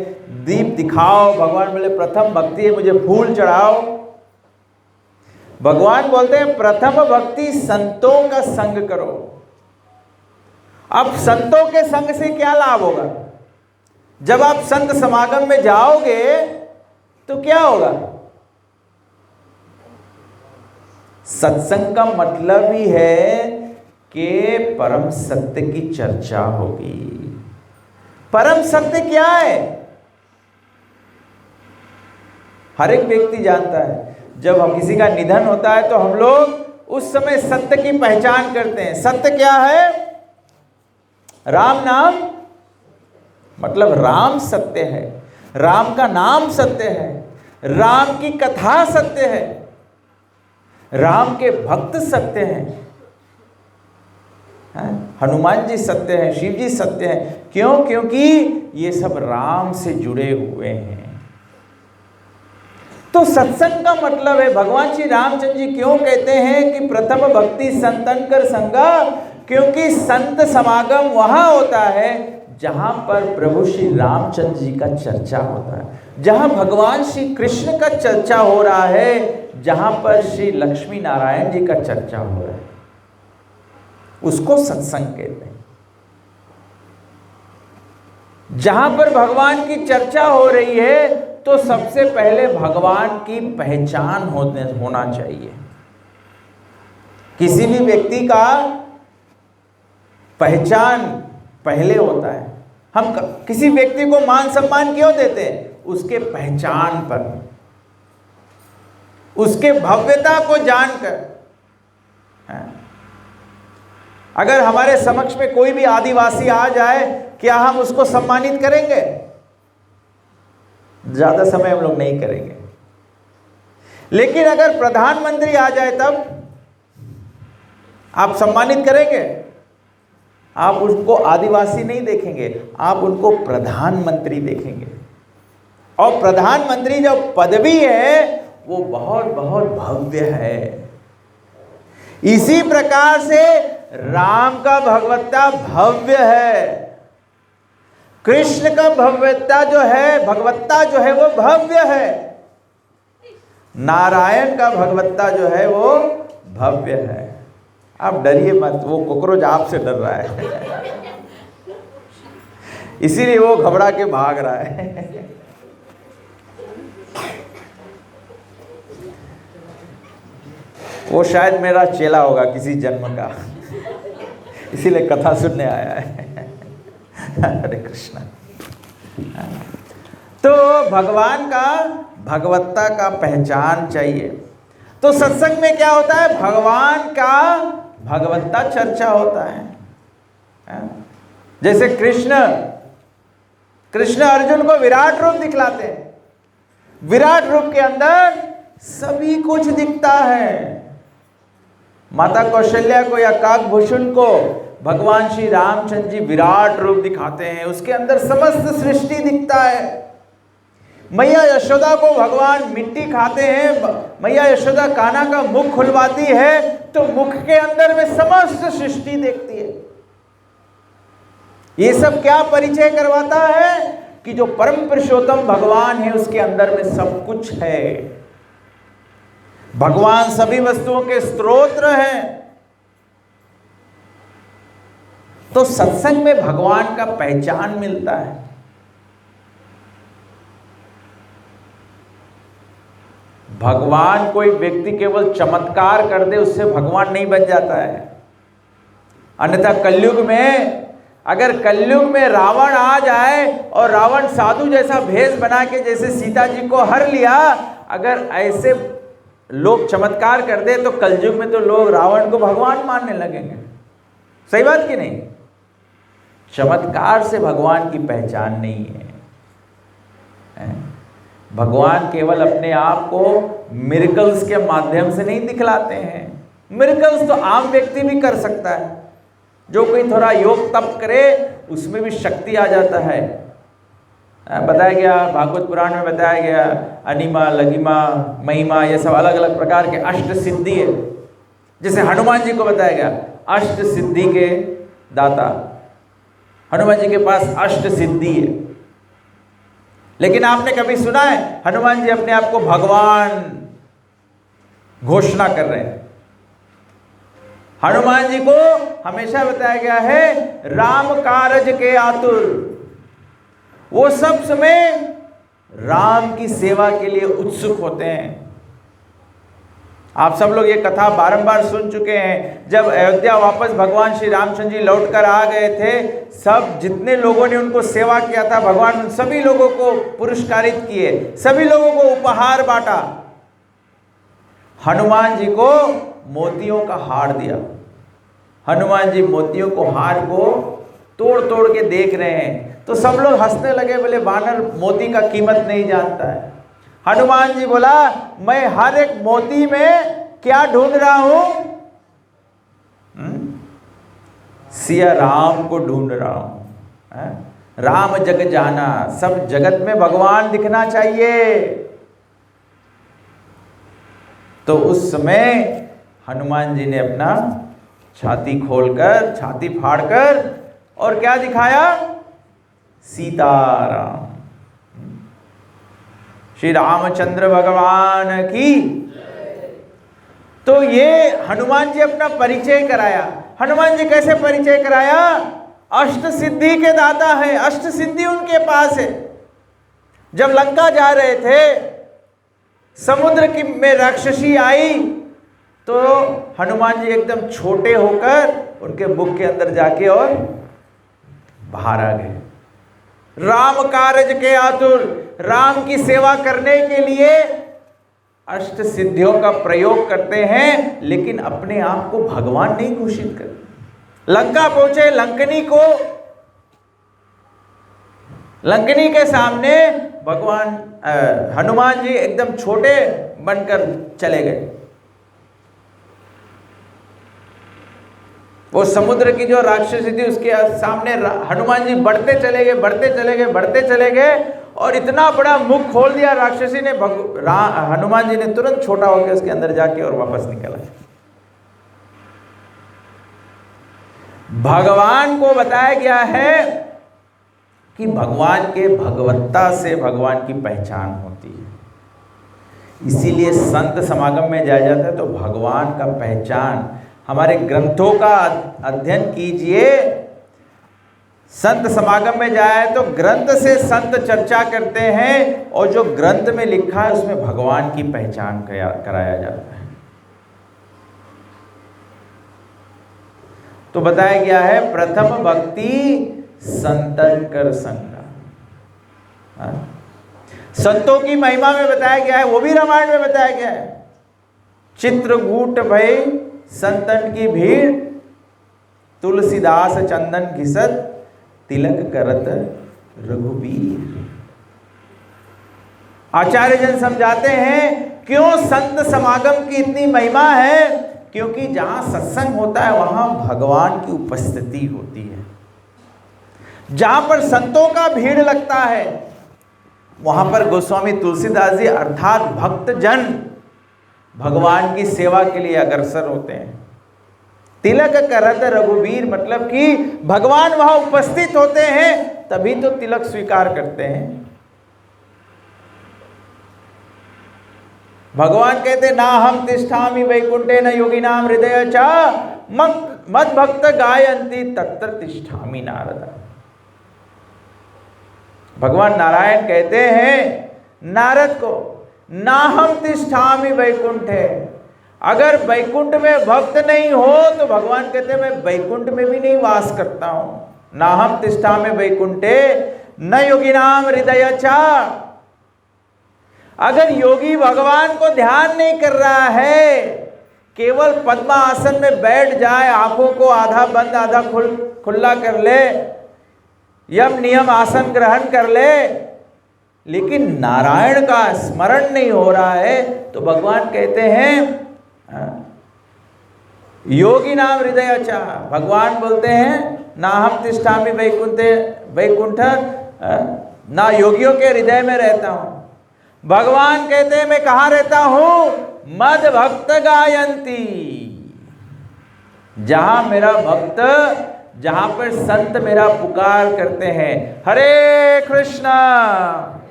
B: दीप दिखाओ, भगवान बोले प्रथम भक्ति है मुझे फूल चढ़ाओ। भगवान बोलते हैं प्रथम भक्ति संतों का संग करो। अब संतों के संग से क्या लाभ होगा? जब आप संत समागम में जाओगे तो क्या होगा? सत्संग का मतलब ही है कि परम सत्य की चर्चा होगी। परम सत्य क्या है? हर एक व्यक्ति जानता है, जब हम किसी का निधन होता है तो हम लोग उस समय सत्य की पहचान करते हैं। सत्य क्या है? राम नाम, मतलब राम सत्य है, राम का नाम सत्य है, राम की कथा सत्य है, राम के भक्त सत्य हैं, हनुमान जी सत्य हैं, शिव जी सत्य हैं। क्यों? क्योंकि ये सब राम से जुड़े हुए हैं। तो सत्संग का मतलब है, भगवान श्री रामचंद्र जी क्यों कहते हैं कि प्रथम भक्ति संतन कर संगा, क्योंकि संत समागम वहां होता है जहां पर प्रभु श्री रामचंद्र जी का चर्चा होता है, जहां भगवान श्री कृष्ण का चर्चा हो रहा है, जहां पर श्री लक्ष्मी नारायण जी का चर्चा हो रहा है, उसको सत्संग कहते हैं। जहां पर भगवान की चर्चा हो रही है तो सबसे पहले भगवान की पहचान होना चाहिए। किसी भी व्यक्ति का पहचान पहले होता है। हम किसी व्यक्ति को मान सम्मान क्यों देते हैं? उसके पहचान पर, उसके भव्यता को जानकर। अगर हमारे समक्ष में कोई भी आदिवासी आ जाए, क्या हम उसको सम्मानित करेंगे? ज्यादा समय हम लोग नहीं करेंगे। लेकिन अगर प्रधानमंत्री आ जाए तब आप सम्मानित करेंगे? आप उसको आदिवासी नहीं देखेंगे, आप उनको प्रधानमंत्री देखेंगे। और प्रधानमंत्री जो पदवी है वो बहुत बहुत भव्य है। इसी प्रकार से राम का भगवत्ता भव्य है, कृष्ण का भगवत्ता जो है वो भव्य है, नारायण का भगवत्ता जो है वो भव्य है। आप डरिए मत, वो कॉकरोच आपसे डर रहा है इसीलिए वो घबरा के भाग रहा है। वो शायद मेरा चेला होगा किसी जन्म का, इसीलिए कथा सुनने आया है। हरे कृष्णा। तो भगवान का भगवत्ता का पहचान चाहिए। तो सत्संग में क्या होता है? भगवान का भगवत्ता चर्चा होता है। जैसे कृष्ण अर्जुन को विराट रूप दिखलाते हैं, विराट रूप के अंदर सभी कुछ दिखता है। माता कौशल्या को या काकभूषण को भगवान श्री रामचंद्र जी विराट रूप दिखाते हैं, उसके अंदर समस्त सृष्टि दिखता है। मैया यशोदा को भगवान मिट्टी खाते हैं, मैया यशोदा कान्हा का मुख खुलवाती है तो मुख के अंदर में समस्त सृष्टि देखती है। ये सब क्या परिचय करवाता है? कि जो परम पुरुषोत्तम भगवान है उसके अंदर में सब कुछ है। भगवान सभी वस्तुओं के स्रोत हैं। तो सत्संग में भगवान का पहचान मिलता है। भगवान कोई व्यक्ति केवल चमत्कार कर दे उससे भगवान नहीं बन जाता है। अन्यथा कलयुग में, अगर कलयुग में रावण आ जाए और रावण साधु जैसा भेष बना के जैसे सीता जी को हर लिया, अगर ऐसे लोग चमत्कार कर दे तो कलयुग में तो लोग रावण को भगवान मानने लगेंगे। सही बात कि नहीं? चमत्कार से भगवान की पहचान नहीं है। भगवान केवल अपने आप को मिरेकल्स के माध्यम से नहीं दिखलाते हैं। मिरेकल्स तो आम व्यक्ति भी कर सकता है। जो कोई थोड़ा योग तप करे उसमें भी शक्ति आ जाता है। बताया गया, भागवत पुराण में बताया गया, अनिमा, लघिमा, महिमा, ये सब अलग अलग प्रकार के अष्ट सिद्धि है। जैसे हनुमान जी को बताया गया अष्ट सिद्धि के दाता, हनुमान जी के पास अष्ट सिद्धि है। लेकिन आपने कभी सुना है हनुमान जी अपने आप को भगवान घोषणा कर रहे हैं? हनुमान जी को हमेशा बताया गया है राम कारज के आतुर। वो सब समय राम की सेवा के लिए उत्सुक होते हैं। आप सब लोग ये कथा बारंबार सुन चुके हैं। जब अयोध्या वापस भगवान श्री रामचंद्र जी लौटकर आ गए थे, सब जितने लोगों ने उनको सेवा किया था, भगवान उन सभी लोगों को पुरस्कारित किए, सभी लोगों को उपहार बांटा। हनुमान जी को मोतियों का हार दिया। हनुमान जी मोतियों को हार को तोड़ तोड़ के देख रहे हैं तो सब लोग हंसने लगे, बोले बानर मोती का कीमत नहीं जानता है। हनुमान जी बोला मैं हर एक मोती में क्या ढूंढ रहा हूं? सिया राम को ढूंढ रहा हूं। राम जग जाना, सब जगत में भगवान दिखना चाहिए। तो उस समय हनुमान जी ने अपना छाती खोलकर, छाती फाड़कर और क्या दिखाया? सीताराम। श्री रामचंद्र भगवान की। तो ये हनुमान जी अपना परिचय कराया। हनुमान जी कैसे परिचय कराया? अष्ट सिद्धि के दाता है, अष्ट सिद्धि उनके पास है। जब लंका जा रहे थे, समुद्र की में राक्षसी आई, तो हनुमान जी एकदम छोटे होकर उनके मुख के अंदर जाके और बाहर आ गए। राम कार्य के आतुर, राम की सेवा करने के लिए अष्ट सिद्धियों का प्रयोग करते हैं, लेकिन अपने आप को भगवान नहीं घोषित करते। लंका पहुंचे, लंकनी के सामने भगवान हनुमान जी एकदम छोटे बनकर चले गए। वो समुद्र की जो राक्षसी थी उसके सामने हनुमान जी बढ़ते चले गए और इतना बड़ा मुख खोल दिया राक्षसी ने। हनुमान जी ने तुरंत छोटा होकर उसके अंदर जाके और वापस निकला। भगवान को बताया गया है कि भगवान के भगवत्ता से भगवान की पहचान होती है। इसीलिए संत समागम में जाया जाता है तो भगवान का पहचान, हमारे ग्रंथों का अध्ययन कीजिए। संत समागम में जाए तो ग्रंथ से संत चर्चा करते हैं और जो ग्रंथ में लिखा है उसमें भगवान की पहचान कराया जाता है। तो बताया गया है प्रथम भक्ति संतन कर संगा। संतों की महिमा में बताया गया है, वो भी रामायण में बताया गया है। चित्रकूट भय संतन की भीड़, तुलसीदास चंदन घिसत, तिलक करत रघुबीर। आचार्य जन समझाते हैं क्यों संत समागम की इतनी महिमा है, क्योंकि जहां सत्संग होता है वहां भगवान की उपस्थिति होती है। जहां पर संतों का भीड़ लगता है वहां पर गोस्वामी तुलसीदास जी अर्थात भक्त जन भगवान की सेवा के लिए अग्रसर होते हैं। तिलक करत रघुबीर मतलब कि भगवान वहां उपस्थित होते हैं तभी तो तिलक स्वीकार करते हैं। भगवान कहते ना हम तिष्ठामि वैकुंठे न योगिनाम हृदय च मद भक्त गायन्ति तत्र तिष्ठामि नारद। भगवान नारायण कहते हैं नारद को, ना हम तिष्ठामि वैकुंठे। अगर वैकुंठ में भक्त नहीं हो तो भगवान कहते हैं मैं वैकुंठ में भी नहीं वास करता हूं। ना हम तिष्ठामि वैकुंठे न योगिनाम हृदय च। अगर योगी भगवान को ध्यान नहीं कर रहा है, केवल पद्मासन में बैठ जाए, आंखों को आधा बंद आधा खुला कर ले, यम नियम आसन ग्रहण कर ले, लेकिन नारायण का स्मरण नहीं हो रहा है, तो भगवान कहते हैं योगी नाम हृदय च। भगवान बोलते हैं ना हम तिष्ठामि वैकुंठ, ना योगियों के हृदय में रहता हूं। भगवान कहते हैं मैं कहां रहता हूं? मद भक्त गायन्ति। जहां मेरा भक्त, जहां पर संत मेरा पुकार करते हैं, हरे कृष्णा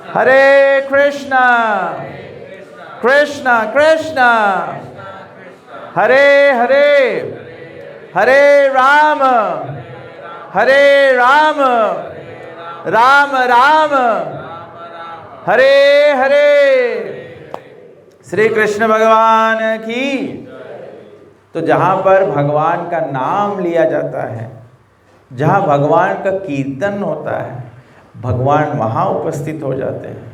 B: हरे कृष्णा कृष्णा कृष्णा हरे हरे हरे राम राम राम हरे हरे। श्री कृष्ण भगवान की। तो जहाँ पर भगवान का नाम लिया जाता है, जहाँ भगवान का कीर्तन होता है, भगवान वहाँ उपस्थित हो जाते हैं।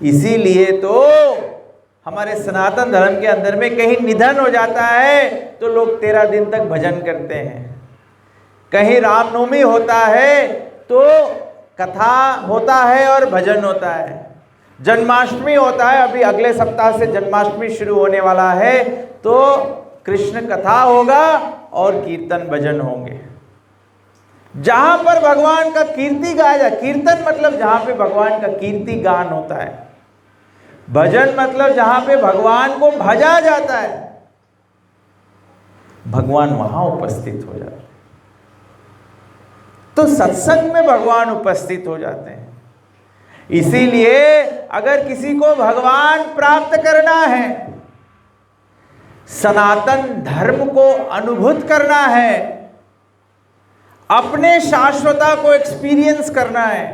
B: इसीलिए तो हमारे सनातन धर्म के अंदर में कहीं निधन हो जाता है तो लोग 13 दिन तक भजन करते हैं। कहीं रामनवमी होता है तो कथा होता है और भजन होता है। जन्माष्टमी होता है, अभी अगले सप्ताह से जन्माष्टमी शुरू होने वाला है, तो कृष्ण कथा होगा और कीर्तन भजन होंगे। जहां पर भगवान का कीर्ति गाया जाए, कीर्तन मतलब जहां पे भगवान का कीर्ति गान होता है, भजन मतलब जहां पे भगवान को भजा जाता है, भगवान वहां उपस्थित हो जाते हैं। तो सत्संग में भगवान उपस्थित हो जाते हैं। इसीलिए अगर किसी को भगवान प्राप्त करना है, सनातन धर्म को अनुभूत करना है, अपने शाश्वता को एक्सपीरियंस करना है,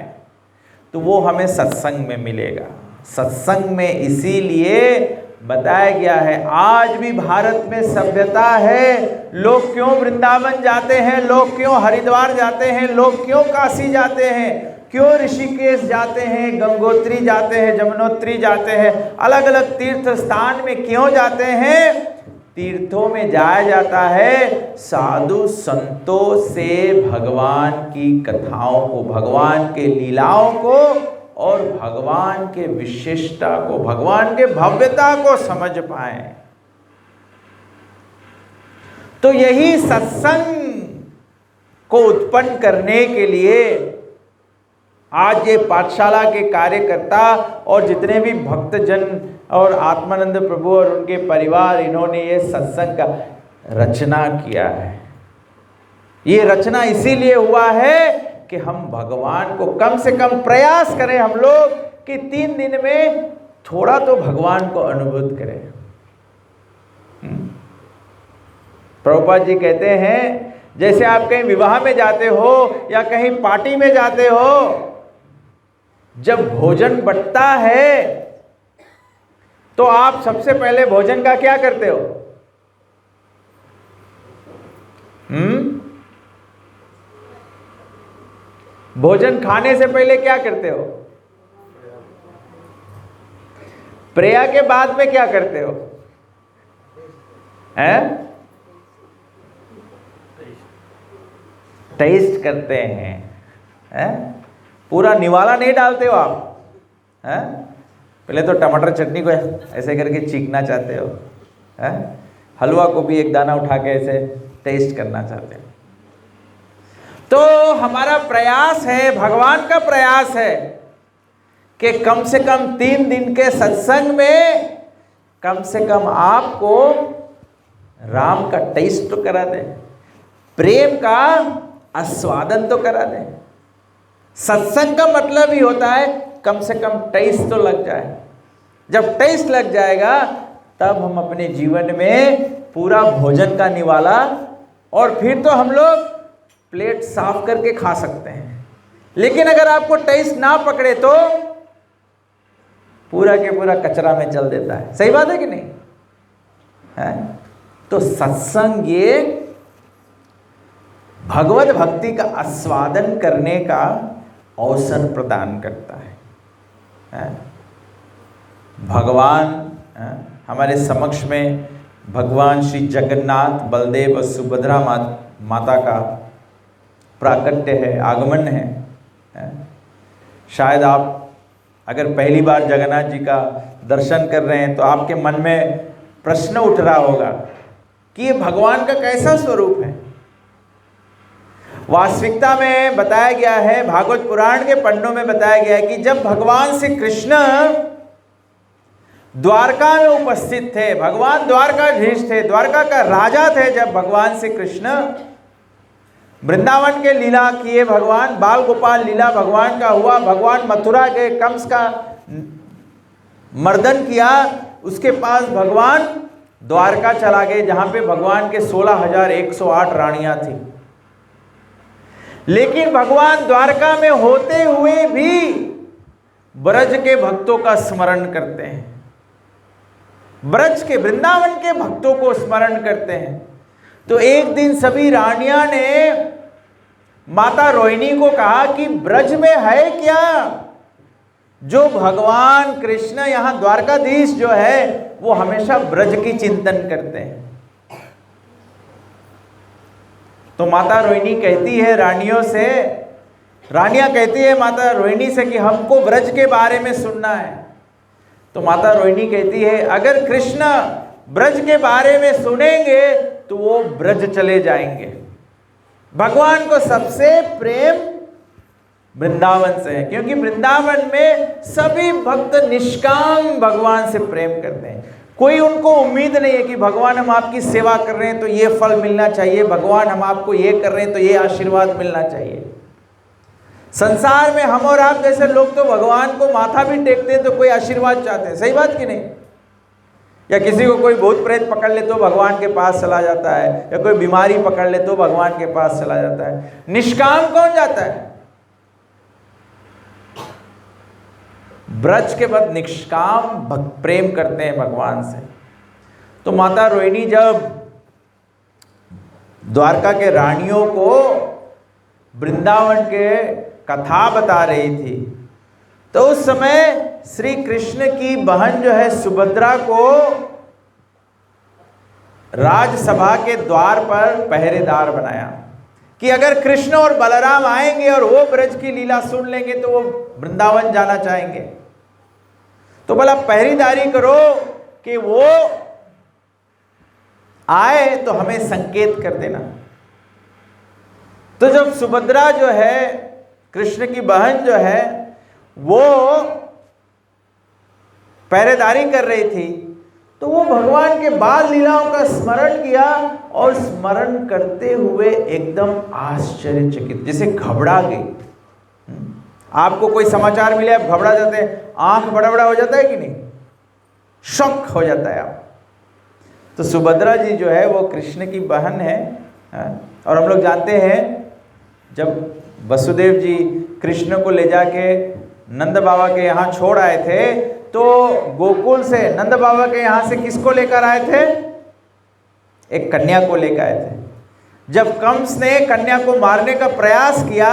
B: तो वो हमें सत्संग में मिलेगा। सत्संग में इसीलिए बताया गया है, आज भी भारत में सभ्यता है, लोग क्यों वृंदावन जाते हैं, लोग क्यों हरिद्वार जाते हैं, लोग क्यों काशी जाते हैं, क्यों ऋषिकेश जाते हैं, गंगोत्री जाते हैं, जमुनोत्री जाते हैं, अलग अलग तीर्थ स्थान में क्यों जाते हैं? तीर्थों में जाया जाता है साधु संतों से भगवान की कथाओं को, भगवान के लीलाओं को और भगवान के विशिष्टता को, भगवान के भव्यता को समझ पाए। तो यही सत्संग को उत्पन्न करने के लिए आज ये पाठशाला के कार्यकर्ता और जितने भी भक्तजन और आत्मानंद प्रभु और उनके परिवार, इन्होंने ये सत्संग का रचना किया है। ये रचना इसीलिए हुआ है कि हम भगवान को कम से कम प्रयास करें हम लोग कि 3 दिन में थोड़ा तो भगवान को अनुभूत करें। प्रभुपाद जी कहते हैं, जैसे आप कहीं विवाह में जाते हो या कहीं पार्टी में जाते हो, जब भोजन बंटता है तो आप सबसे पहले भोजन का क्या करते हो? भोजन खाने से पहले क्या करते हो? प्रेया के बाद में क्या करते हो? टेस्ट करते हैं। पूरा निवाला नहीं डालते हो आप, पहले तो टमाटर चटनी को ऐसे करके चीखना चाहते हो, हलवा को भी एक दाना उठा के ऐसे टेस्ट करना चाहते हो। तो हमारा प्रयास है, भगवान का प्रयास है कि कम से कम 3 दिन के सत्संग में कम से कम आपको राम का टेस्ट तो करा दें, प्रेम का आस्वादन तो करा दें। सत्संग का मतलब ही होता है कम से कम टेस्ट तो लग जाए। जब टेस्ट लग जाएगा तब हम अपने जीवन में पूरा भोजन का निवाला, और फिर तो हम लोग प्लेट साफ करके खा सकते हैं। लेकिन अगर आपको टेस्ट ना पकड़े तो पूरा के पूरा कचरा में चल देता है। सही बात है कि नहीं है? तो सत्संग ये भगवत भक्ति का आस्वादन करने का अवसर प्रदान करता है। भगवान हमारे समक्ष में भगवान श्री जगन्नाथ, बलदेव और सुभद्रा माता का प्राकट्य है, आगमन है। शायद आप अगर पहली बार जगन्नाथ जी का दर्शन कर रहे हैं तो आपके मन में प्रश्न उठ रहा होगा कि ये भगवान का कैसा स्वरूप है। वास्तविकता में बताया गया है, भागवत पुराण के पन्नों में बताया गया है कि जब भगवान श्री कृष्ण द्वारका में उपस्थित थे, भगवान द्वारकाधीश थे, द्वारका का राजा थे, जब भगवान श्री कृष्ण वृंदावन के लीला किए, भगवान बाल गोपाल लीला भगवान का हुआ, भगवान मथुरा के कंस का मर्दन किया, उसके पास भगवान द्वारका चला गए जहां पे भगवान के 16,108 रानियां थी। लेकिन भगवान द्वारका में होते हुए भी ब्रज के भक्तों का स्मरण करते हैं, ब्रज के वृंदावन के भक्तों को स्मरण करते हैं। तो एक दिन सभी रानियां ने माता रोहिणी को कहा कि ब्रज में है क्या जो भगवान कृष्ण, यहां द्वारकाधीश जो है वो हमेशा ब्रज की चिंतन करते हैं। तो माता रोहिणी कहती है रानियों से, रानियां कहती है माता रोहिणी से कि हमको ब्रज के बारे में सुनना है। तो माता रोहिणी कहती है अगर कृष्ण ब्रज के बारे में सुनेंगे तो वो ब्रज चले जाएंगे। भगवान को सबसे प्रेम वृंदावन से है, क्योंकि वृंदावन में सभी भक्त निष्काम भगवान से प्रेम करते हैं। कोई उनको उम्मीद नहीं है कि भगवान हम आपकी सेवा कर रहे हैं तो ये फल मिलना चाहिए, भगवान हम आपको ये कर रहे हैं तो ये आशीर्वाद मिलना चाहिए। संसार में हम और आप जैसे लोग तो भगवान को माथा भी टेकते हैं तो कोई आशीर्वाद चाहते हैं, सही बात कि नहीं? या किसी को कोई भूत प्रेत पकड़ ले तो भगवान के पास चला जाता है, या कोई बीमारी पकड़ ले तो भगवान के पास चला जाता है। निष्काम कौन जाता है? ब्रज के बाद निष्काम प्रेम करते हैं भगवान से। तो माता रोहिणी जब द्वारका के रानियों को वृंदावन के कथा बता रही थी तो उस समय श्री कृष्ण की बहन जो है सुभद्रा को राजसभा के द्वार पर पहरेदार बनाया कि अगर कृष्ण और बलराम आएंगे और वो ब्रज की लीला सुन लेंगे तो वो वृंदावन जाना चाहेंगे, तो भला पहरेदारी करो कि वो आए तो हमें संकेत कर देना। तो जब सुभद्रा जो है, कृष्ण की बहन जो है, वो पहरेदारी कर रही थी तो वो भगवान के बाल लीलाओं का स्मरण किया और स्मरण करते हुए एकदम आश्चर्यचकित, जैसे घबरा गई। आपको कोई समाचार मिले आप घबरा जाते हैं, आंख बड़ा बड़ा हो जाता है कि नहीं, शॉक हो जाता है आप। तो सुभद्रा जी जो है वो कृष्ण की बहन है। और हम लोग जानते हैं जब वसुदेव जी कृष्ण को ले जाके नंद बाबा के यहाँ छोड़ आए थे तो गोकुल से नंद बाबा के यहाँ से किसको लेकर आए थे? एक कन्या को लेकर आए थे। जब कंस ने कन्या को मारने का प्रयास किया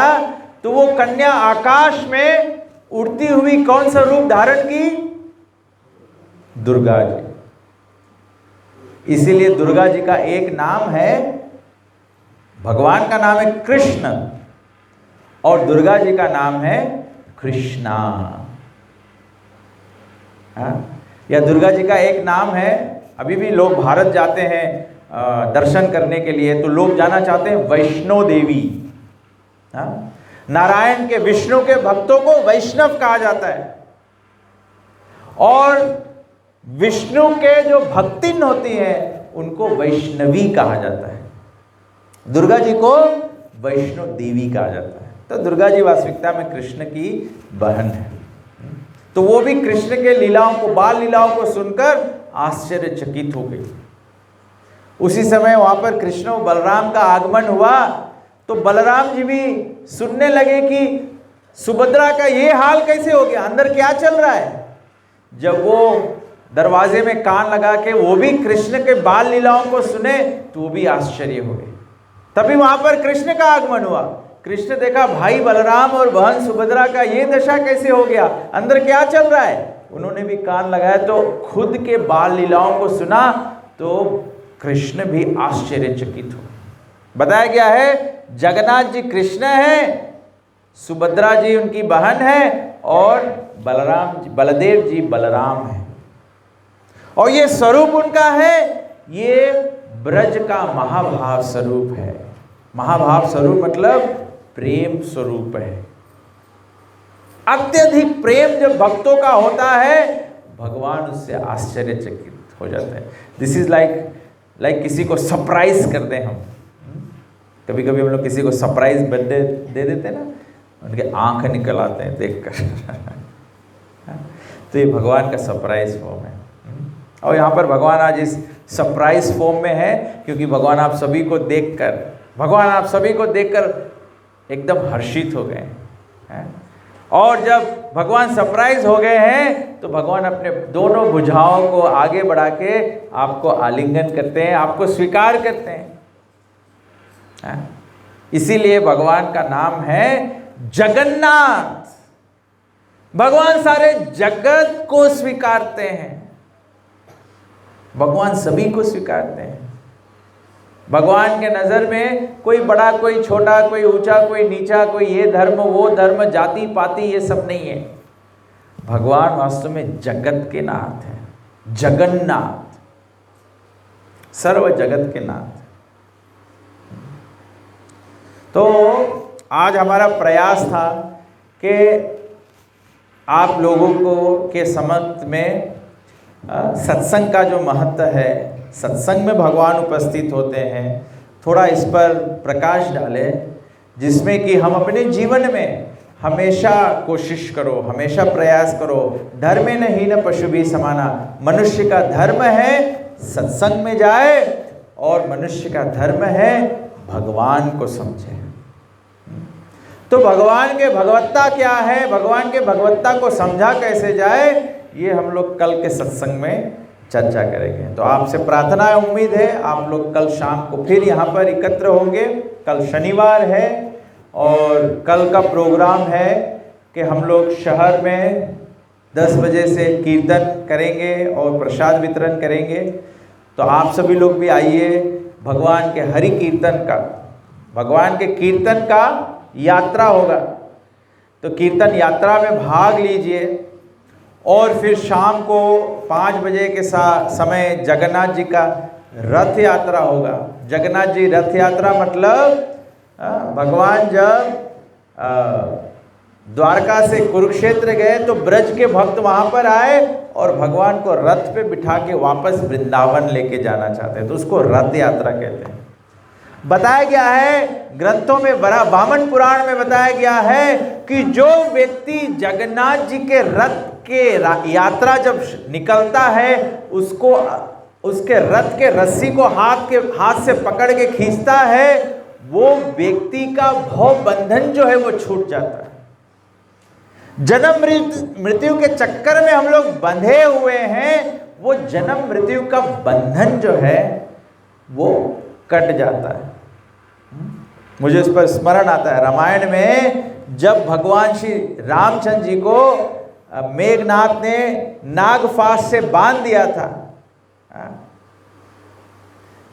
B: तो वो कन्या आकाश में उड़ती हुई कौन सा रूप धारण की? दुर्गा जी। इसीलिए दुर्गा जी का एक नाम है, भगवान का नाम है कृष्ण और दुर्गा जी का नाम है कृष्णा। या दुर्गा जी का एक नाम है, अभी भी लोग भारत जाते हैं दर्शन करने के लिए तो लोग जाना चाहते हैं वैष्णो देवी। नारायण के, विष्णु के भक्तों को वैष्णव कहा जाता है और विष्णु के जो भक्तिन होती हैं उनको वैष्णवी कहा जाता है। दुर्गा जी को वैष्णो देवी कहा जाता है। तो दुर्गा जी वास्तविकता में कृष्ण की बहन है। तो वो भी कृष्ण के लीलाओं को, बाल लीलाओं को सुनकर आश्चर्यचकित हो गई। उसी समय वहां पर कृष्ण और बलराम का आगमन हुआ तो बलराम जी भी सुनने लगे कि सुभद्रा का ये हाल कैसे हो गया, अंदर क्या चल रहा है। जब वो दरवाजे में कान लगा के वो भी कृष्ण के बाल लीलाओं को सुने तो वो भी आश्चर्य हो गए। तभी वहां पर कृष्ण का आगमन हुआ। कृष्ण देखा भाई बलराम और बहन सुभद्रा का ये दशा कैसे हो गया, अंदर क्या चल रहा है। उन्होंने भी कान लगाया तो खुद के बाल लीलाओं को सुना तो कृष्ण भी आश्चर्यचकित हो। बताया गया है जगन्नाथ जी कृष्ण है, सुभद्रा जी उनकी बहन है और बलदेव जी बलराम है। और ये स्वरूप उनका है, ये ब्रज का महाभाव स्वरूप है। महाभाव स्वरूप मतलब प्रेम स्वरूप है। अत्यधिक प्रेम जब भक्तों का होता है भगवान उससे आश्चर्यचकित हो जाता है। दिस इज लाइक किसी को सरप्राइज कर दें हम। कभी कभी हम लोग किसी को सरप्राइज बर्थडे दे देते हैं ना, उनके आंख निकल आते हैं देखकर। तो ये भगवान का सरप्राइज फॉर्म है। और यहाँ पर भगवान आज इस सरप्राइज फॉर्म में है क्योंकि भगवान आप सभी को देखकर एकदम हर्षित हो गए हैं। और जब भगवान सरप्राइज हो गए हैं तो भगवान अपने दोनों भुजाओं को आगे बढ़ा के आपको आलिंगन करते हैं, आपको स्वीकार करते हैं। इसीलिए भगवान का नाम है जगन्नाथ। भगवान सारे जगत को स्वीकारते हैं, भगवान सभी को स्वीकारते हैं। भगवान के नज़र में कोई बड़ा कोई छोटा, कोई ऊंचा कोई नीचा, कोई ये धर्म वो धर्म, जाति पाति ये सब नहीं है। भगवान वास्तव में जगत के नाथ है, जगन्नाथ, सर्व जगत के नाथ। तो आज हमारा प्रयास था कि आप लोगों को के समक्ष में सत्संग का जो महत्व है, सत्संग में भगवान उपस्थित होते हैं, थोड़ा इस पर प्रकाश डालें, जिसमें कि हम अपने जीवन में हमेशा कोशिश करो, हमेशा प्रयास करो, धर्म नहीं न पशु भी समाना। मनुष्य का धर्म है सत्संग में जाए और मनुष्य का धर्म है भगवान को समझे। तो भगवान के भगवत्ता क्या है, भगवान के भगवत्ता को समझा कैसे जाए, ये हम लोग कल के सत्संग में चर्चा करेंगे। तो आपसे प्रार्थना है, उम्मीद है आप लोग कल शाम को फिर यहाँ पर एकत्र होंगे। कल शनिवार है और कल का प्रोग्राम है कि हम लोग शहर में 10 बजे से कीर्तन करेंगे और प्रसाद वितरण करेंगे। तो आप सभी लोग भी आइए, भगवान के हरि कीर्तन का, भगवान के कीर्तन का यात्रा होगा, तो कीर्तन यात्रा में भाग लीजिए। और फिर शाम को 5 बजे के समय जगन्नाथ जी का रथ यात्रा होगा। जगन्नाथ जी रथ यात्रा मतलब भगवान जब द्वारका से कुरुक्षेत्र गए तो ब्रज के भक्त वहाँ पर आए और भगवान को रथ पे बिठा के वापस वृंदावन लेके जाना चाहते हैं, तो उसको रथ यात्रा कहते हैं। बताया गया है ग्रंथों में, बड़ा वामन पुराण में बताया गया है कि जो व्यक्ति जगन्नाथ जी के रथ के यात्रा जब निकलता है, उसको उसके रथ के रस्सी को हाथ से पकड़ के खींचता है, वो व्यक्ति का भव बंधन जो है वो छूट जाता है। जन्म मृत्यु के चक्कर में हम लोग बंधे हुए हैं, वो जन्म मृत्यु का बंधन जो है वो कट जाता है। मुझे इस पर स्मरण आता है, रामायण में जब भगवान श्री रामचंद्र जी को मेघनाथ ने नागफास से बांध दिया था,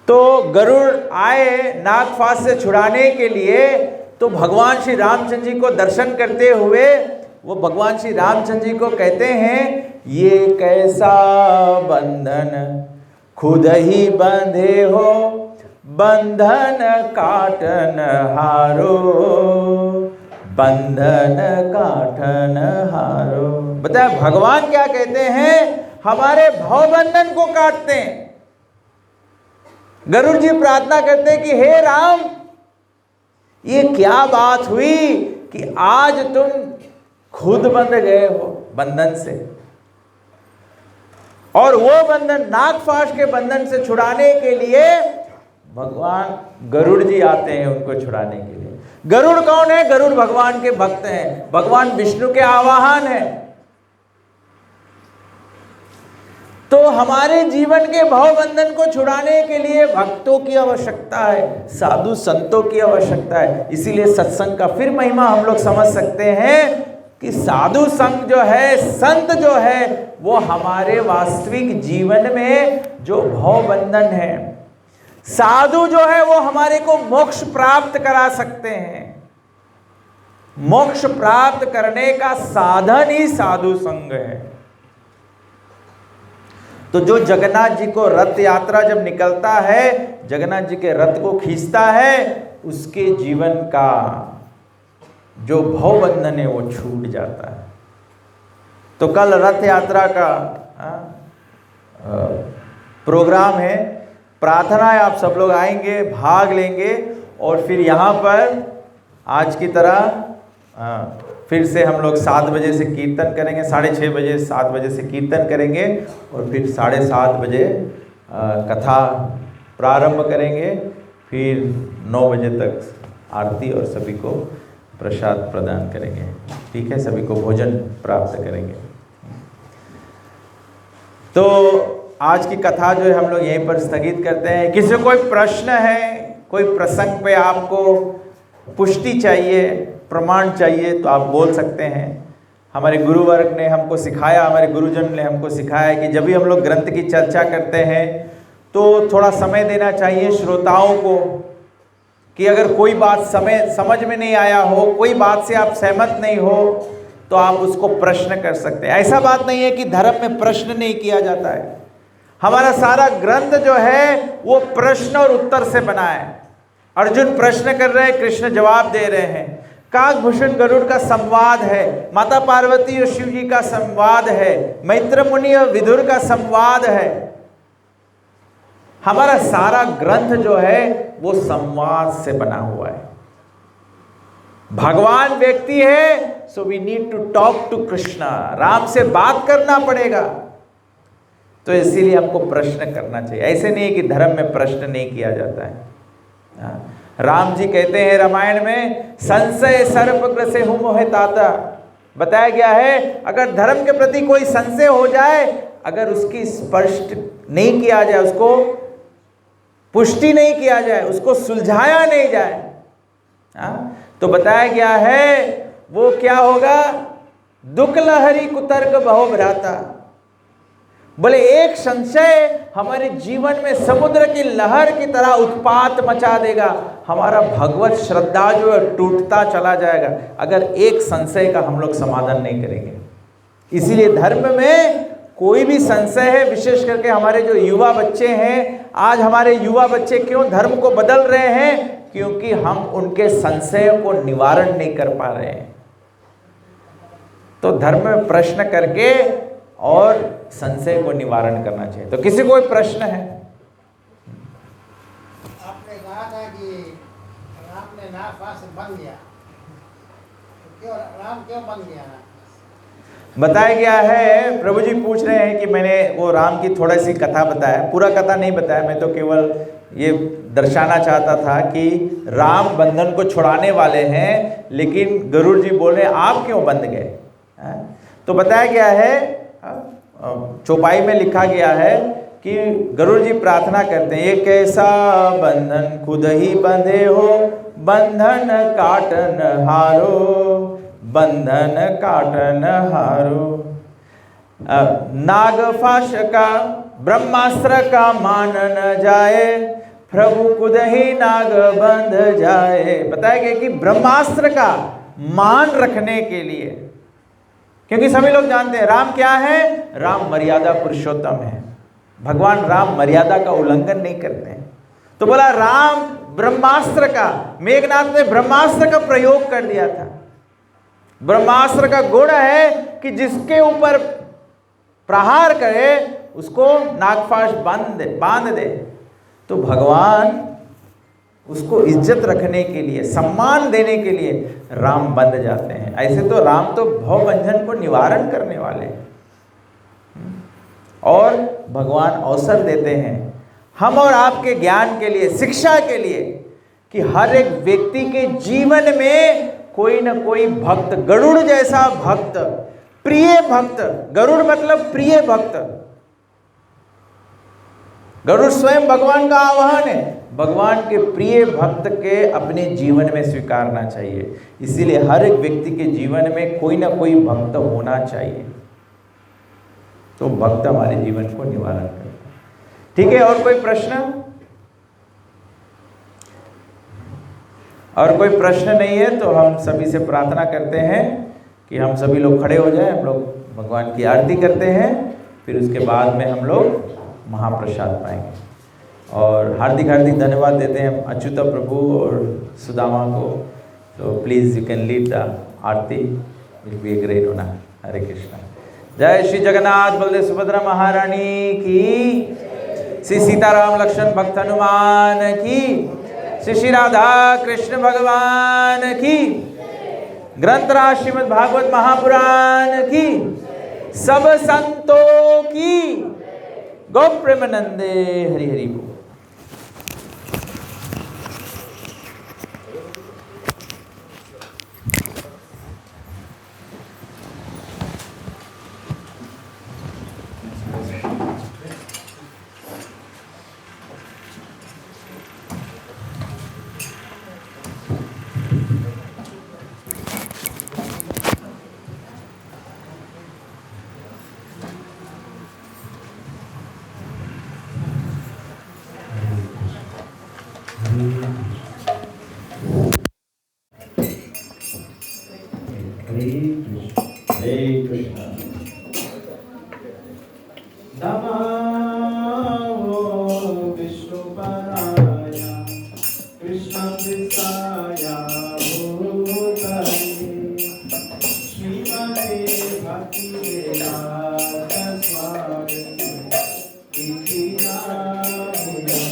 B: तो गरुड़ आए नागफास से छुड़ाने के लिए, तो भगवान श्री रामचंद्र जी को दर्शन करते हुए वो भगवान श्री रामचंद्र जी को कहते हैं, ये कैसा बंधन खुद ही बंधे हो, बंधन काटन हारो, बंधन काटन हारो। बताया भगवान क्या कहते हैं, हमारे भवबंधन को काटते हैं। गरुड़ जी प्रार्थना करते हैं कि हे राम, ये क्या बात हुई कि आज तुम खुद बंध गए हो बंधन से, और वो बंधन नागफास के बंधन से छुड़ाने के लिए भगवान गरुड़ जी आते हैं उनको छुड़ाने के लिए। गरुड़ कौन है? गरुड़ भगवान के भक्त हैं, भगवान विष्णु के आवाहन हैं। तो हमारे जीवन के भवबंधन को छुड़ाने के लिए भक्तों की आवश्यकता है, साधु संतों की आवश्यकता है। इसीलिए सत्संग का फिर महिमा हम लोग समझ सकते हैं कि साधु संग जो है, संत जो है, वो हमारे वास्तविक जीवन में जो भवबंधन है, साधु जो है वो हमारे को मोक्ष प्राप्त करा सकते हैं। मोक्ष प्राप्त करने का साधन ही साधु संग है। तो जो जगन्नाथ जी को रथ यात्रा जब निकलता है, जगन्नाथ जी के रथ को खींचता है, उसके जीवन का जो भवबंधन है वो छूट जाता है। तो कल रथ यात्रा का प्रोग्राम है, प्रार्थना है आप सब लोग आएंगे, भाग लेंगे, और फिर यहाँ पर आज की तरह फिर से हम लोग 7 बजे से कीर्तन करेंगे, 6:30 बजे 7 बजे से कीर्तन करेंगे, और फिर 7:30 बजे कथा प्रारंभ करेंगे, फिर 9 बजे तक आरती और सभी को प्रसाद प्रदान करेंगे। ठीक है, सभी को भोजन प्राप्त करेंगे। तो आज की कथा जो है हम लोग यहीं पर स्थगित करते हैं। किसी को कोई प्रश्न है, कोई प्रसंग पे आपको पुष्टि चाहिए, प्रमाण चाहिए, तो आप बोल सकते हैं। हमारे गुरुवर्ग ने हमको सिखाया, हमारे गुरुजन ने हमको सिखाया कि जब भी हम लोग ग्रंथ की चर्चा करते हैं तो थोड़ा समय देना चाहिए श्रोताओं को, कि अगर कोई बात समझ में नहीं आया हो, कोई बात से आप सहमत नहीं हो, तो आप उसको प्रश्न कर सकते हैं। ऐसा बात नहीं है कि धर्म में प्रश्न नहीं किया जाता है। हमारा सारा ग्रंथ जो है वो प्रश्न और उत्तर से बना है। अर्जुन प्रश्न कर रहे हैं, कृष्ण जवाब दे रहे हैं। काकभूषण गरुड़ का संवाद है, माता पार्वती और शिव जी का संवाद है, मैत्र मुनि और विदुर का संवाद है। हमारा सारा ग्रंथ जो है वो संवाद से बना हुआ है। भगवान व्यक्ति है, so we need to talk to Krishna, Ram से बात करना पड़ेगा। तो इसीलिए हमको प्रश्न करना चाहिए। ऐसे नहीं है कि धर्म में प्रश्न नहीं किया जाता है। राम जी कहते हैं रामायण में, संशय सर्प ग्रसे हूँ मोहे ताता। बताया गया है अगर धर्म के प्रति कोई संशय हो जाए, अगर उसकी स्पष्ट नहीं किया जाए, उसको पुष्टि नहीं किया जाए, उसको सुलझाया नहीं जाए, तो बताया गया है वो क्या होगा, दुख लहरी कुतर्क बहु भ्राता। बोले एक संशय हमारे जीवन में समुद्र की लहर की तरह उत्पात मचा देगा, हमारा भगवत श्रद्धा जो है टूटता चला जाएगा, अगर एक संशय का हम लोग समाधान नहीं करेंगे। इसीलिए धर्म में कोई भी संशय है, विशेष करके हमारे जो युवा बच्चे हैं, आज हमारे युवा बच्चे क्यों धर्म को बदल रहे हैं, क्योंकि हम उनके संशय को निवारण नहीं कर पा रहे हैं। तो धर्म में प्रश्न करके और संशय को निवारण करना चाहिए। तो किसी कोई प्रश्न है?
C: आपने कहा था कि राम ने नागपाश बन गया, तो क्यों राम क्यों बन गया?
B: बताया गया है, प्रभु जी पूछ रहे हैं कि मैंने वो राम की थोड़ा सी कथा बताया, पूरा कथा नहीं बताया, मैं तो केवल ये दर्शाना चाहता था कि राम बंधन को छुड़ाने वाले हैं, लेकिन गरुड़ जी बोले आप क्यों बंध गए। तो बताया गया है, चौपाई में लिखा गया है कि गरुड़ जी प्रार्थना करते हैं, ये कैसा बंधन खुद ही बंधे हो, बंधन काटन हारो, बंधन काटन हारो। नागफाश का ब्रह्मास्त्र का मान न जाए, प्रभु खुद ही नाग बंध जाए। बताया गया कि ब्रह्मास्त्र का मान रखने के लिए, क्योंकि सभी लोग जानते हैं राम क्या है, राम मर्यादा पुरुषोत्तम है। भगवान राम मर्यादा का उल्लंघन नहीं करते हैं। तो बोला राम ब्रह्मास्त्र का, मेघनाथ ने ब्रह्मास्त्र का प्रयोग कर दिया था। ब्रह्मास्त्र का गुण है कि जिसके ऊपर प्रहार करे उसको नागपाश बांध दे। तो भगवान उसको इज्जत रखने के लिए, सम्मान देने के लिए राम बंध जाते हैं। ऐसे तो राम तो भवबंधन को निवारण करने वाले हैं, और भगवान अवसर देते हैं हम और आपके ज्ञान के लिए, शिक्षा के लिए, कि हर एक व्यक्ति के जीवन में कोई न कोई भक्त, गरुड़ जैसा भक्त, प्रिय भक्त, गरुड़ मतलब प्रिय भक्त। गरुड़ स्वयं भगवान का आवाहन है, भगवान के प्रिय भक्त के अपने जीवन में स्वीकारना चाहिए। इसीलिए हर एक व्यक्ति के जीवन में कोई ना कोई भक्त होना चाहिए, तो भक्त हमारे जीवन को निवारण करता है। ठीक है, और कोई प्रश्न? और कोई प्रश्न नहीं है तो हम सभी से प्रार्थना करते हैं कि हम सभी लोग खड़े हो जाएं। हम लोग भगवान की आरती करते हैं, फिर उसके बाद में हम लोग महाप्रसाद पाएंगे। और हार्दिक हार्दिक धन्यवाद देते हैं अच्युत प्रभु और सुदामा को। तो please you can lead the Aarti, will be great होना। हरे कृष्णा। जय श्री जगन्नाथ बलदेव सुभद्रा महारानी की, श्री सीताराम लक्ष्मण भक्त हनुमान की, श्री राधा कृष्ण भगवान की, ग्रंथराज श्रीमद् भागवत महापुराण की, सब संतों की गौ प्रेमानंदे। हरि हरि बोल।
A: कृष्णाया भूतले श्रीमते भक्ति वेदांत स्वामी इति नामे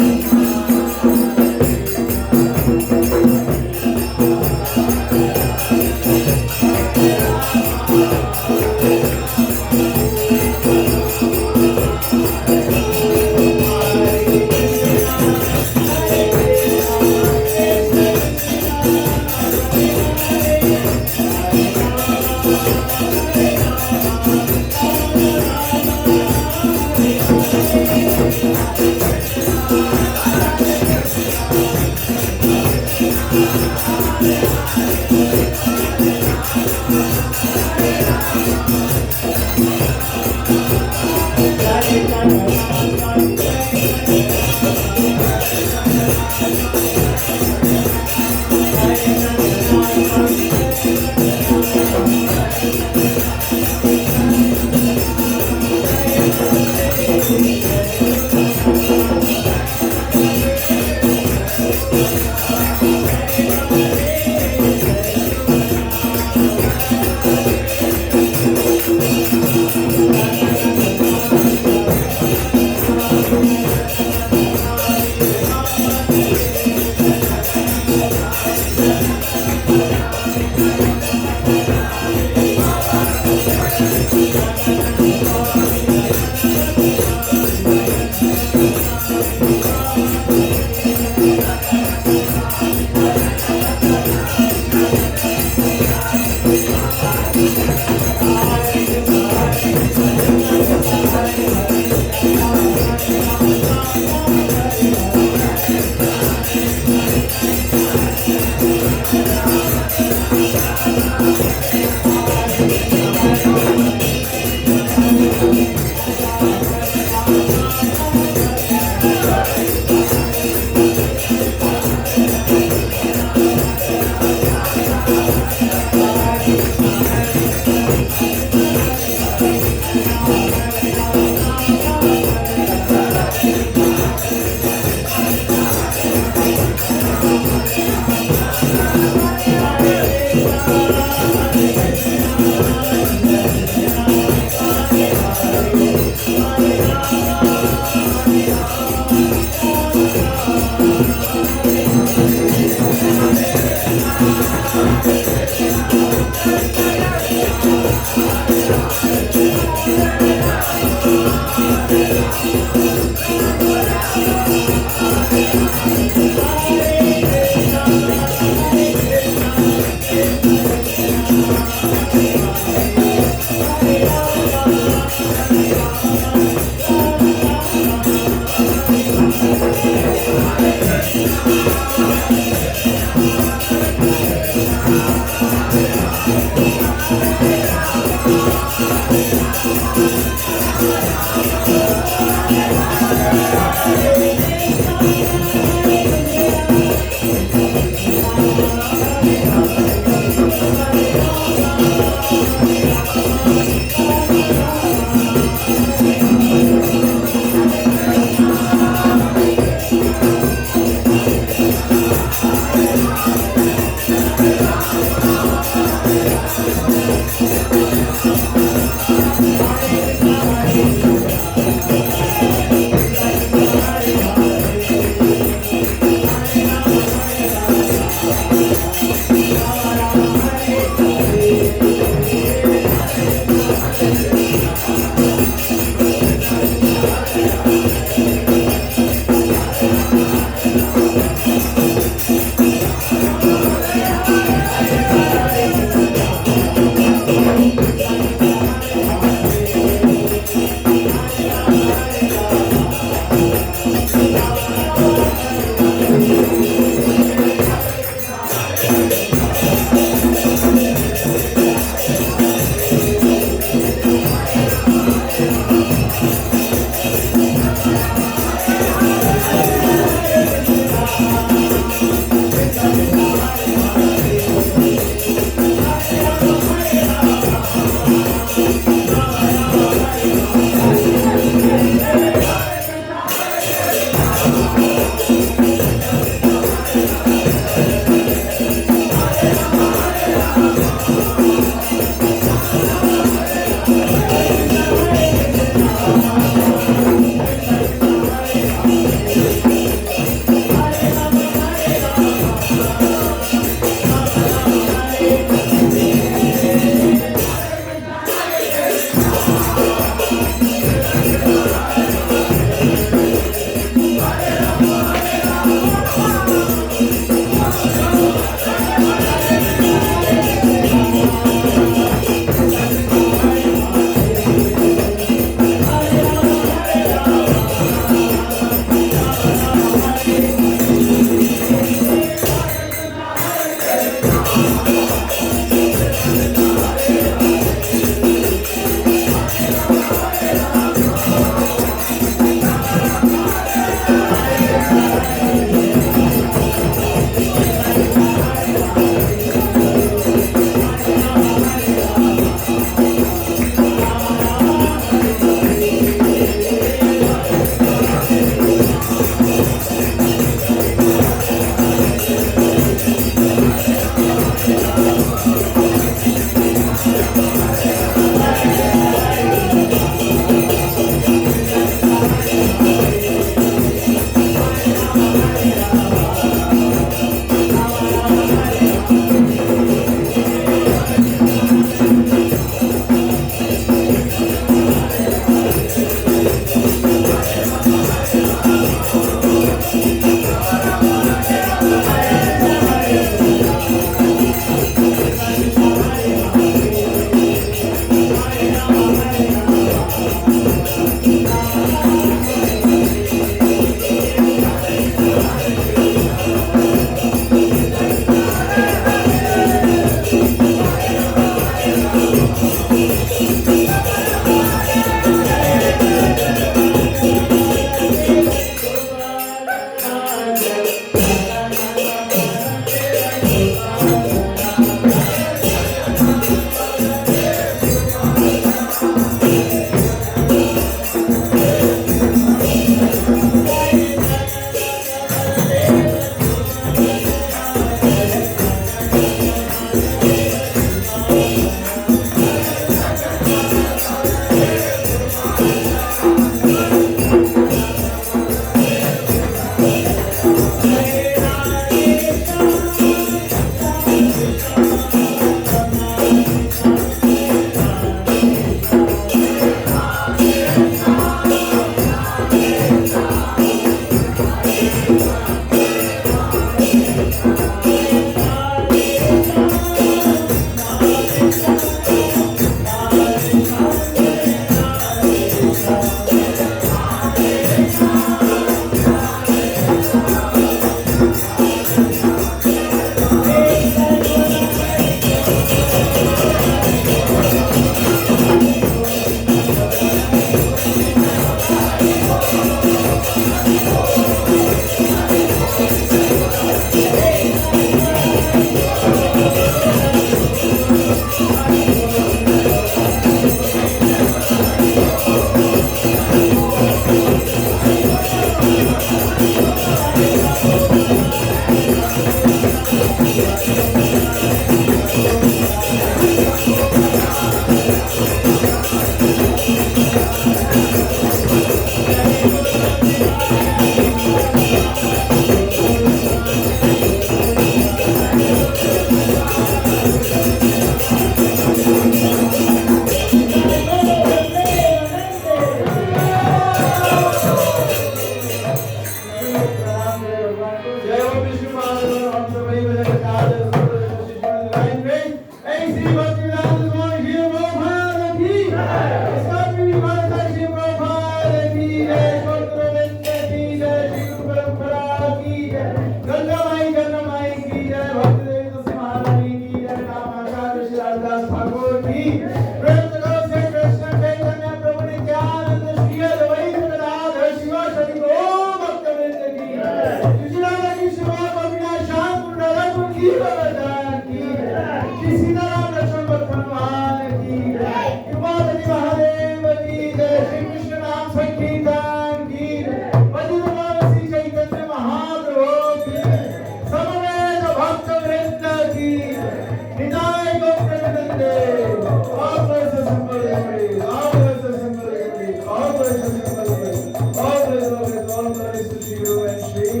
D: सभी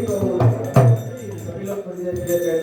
D: लोग थोड़ी देर के लिए बैठे।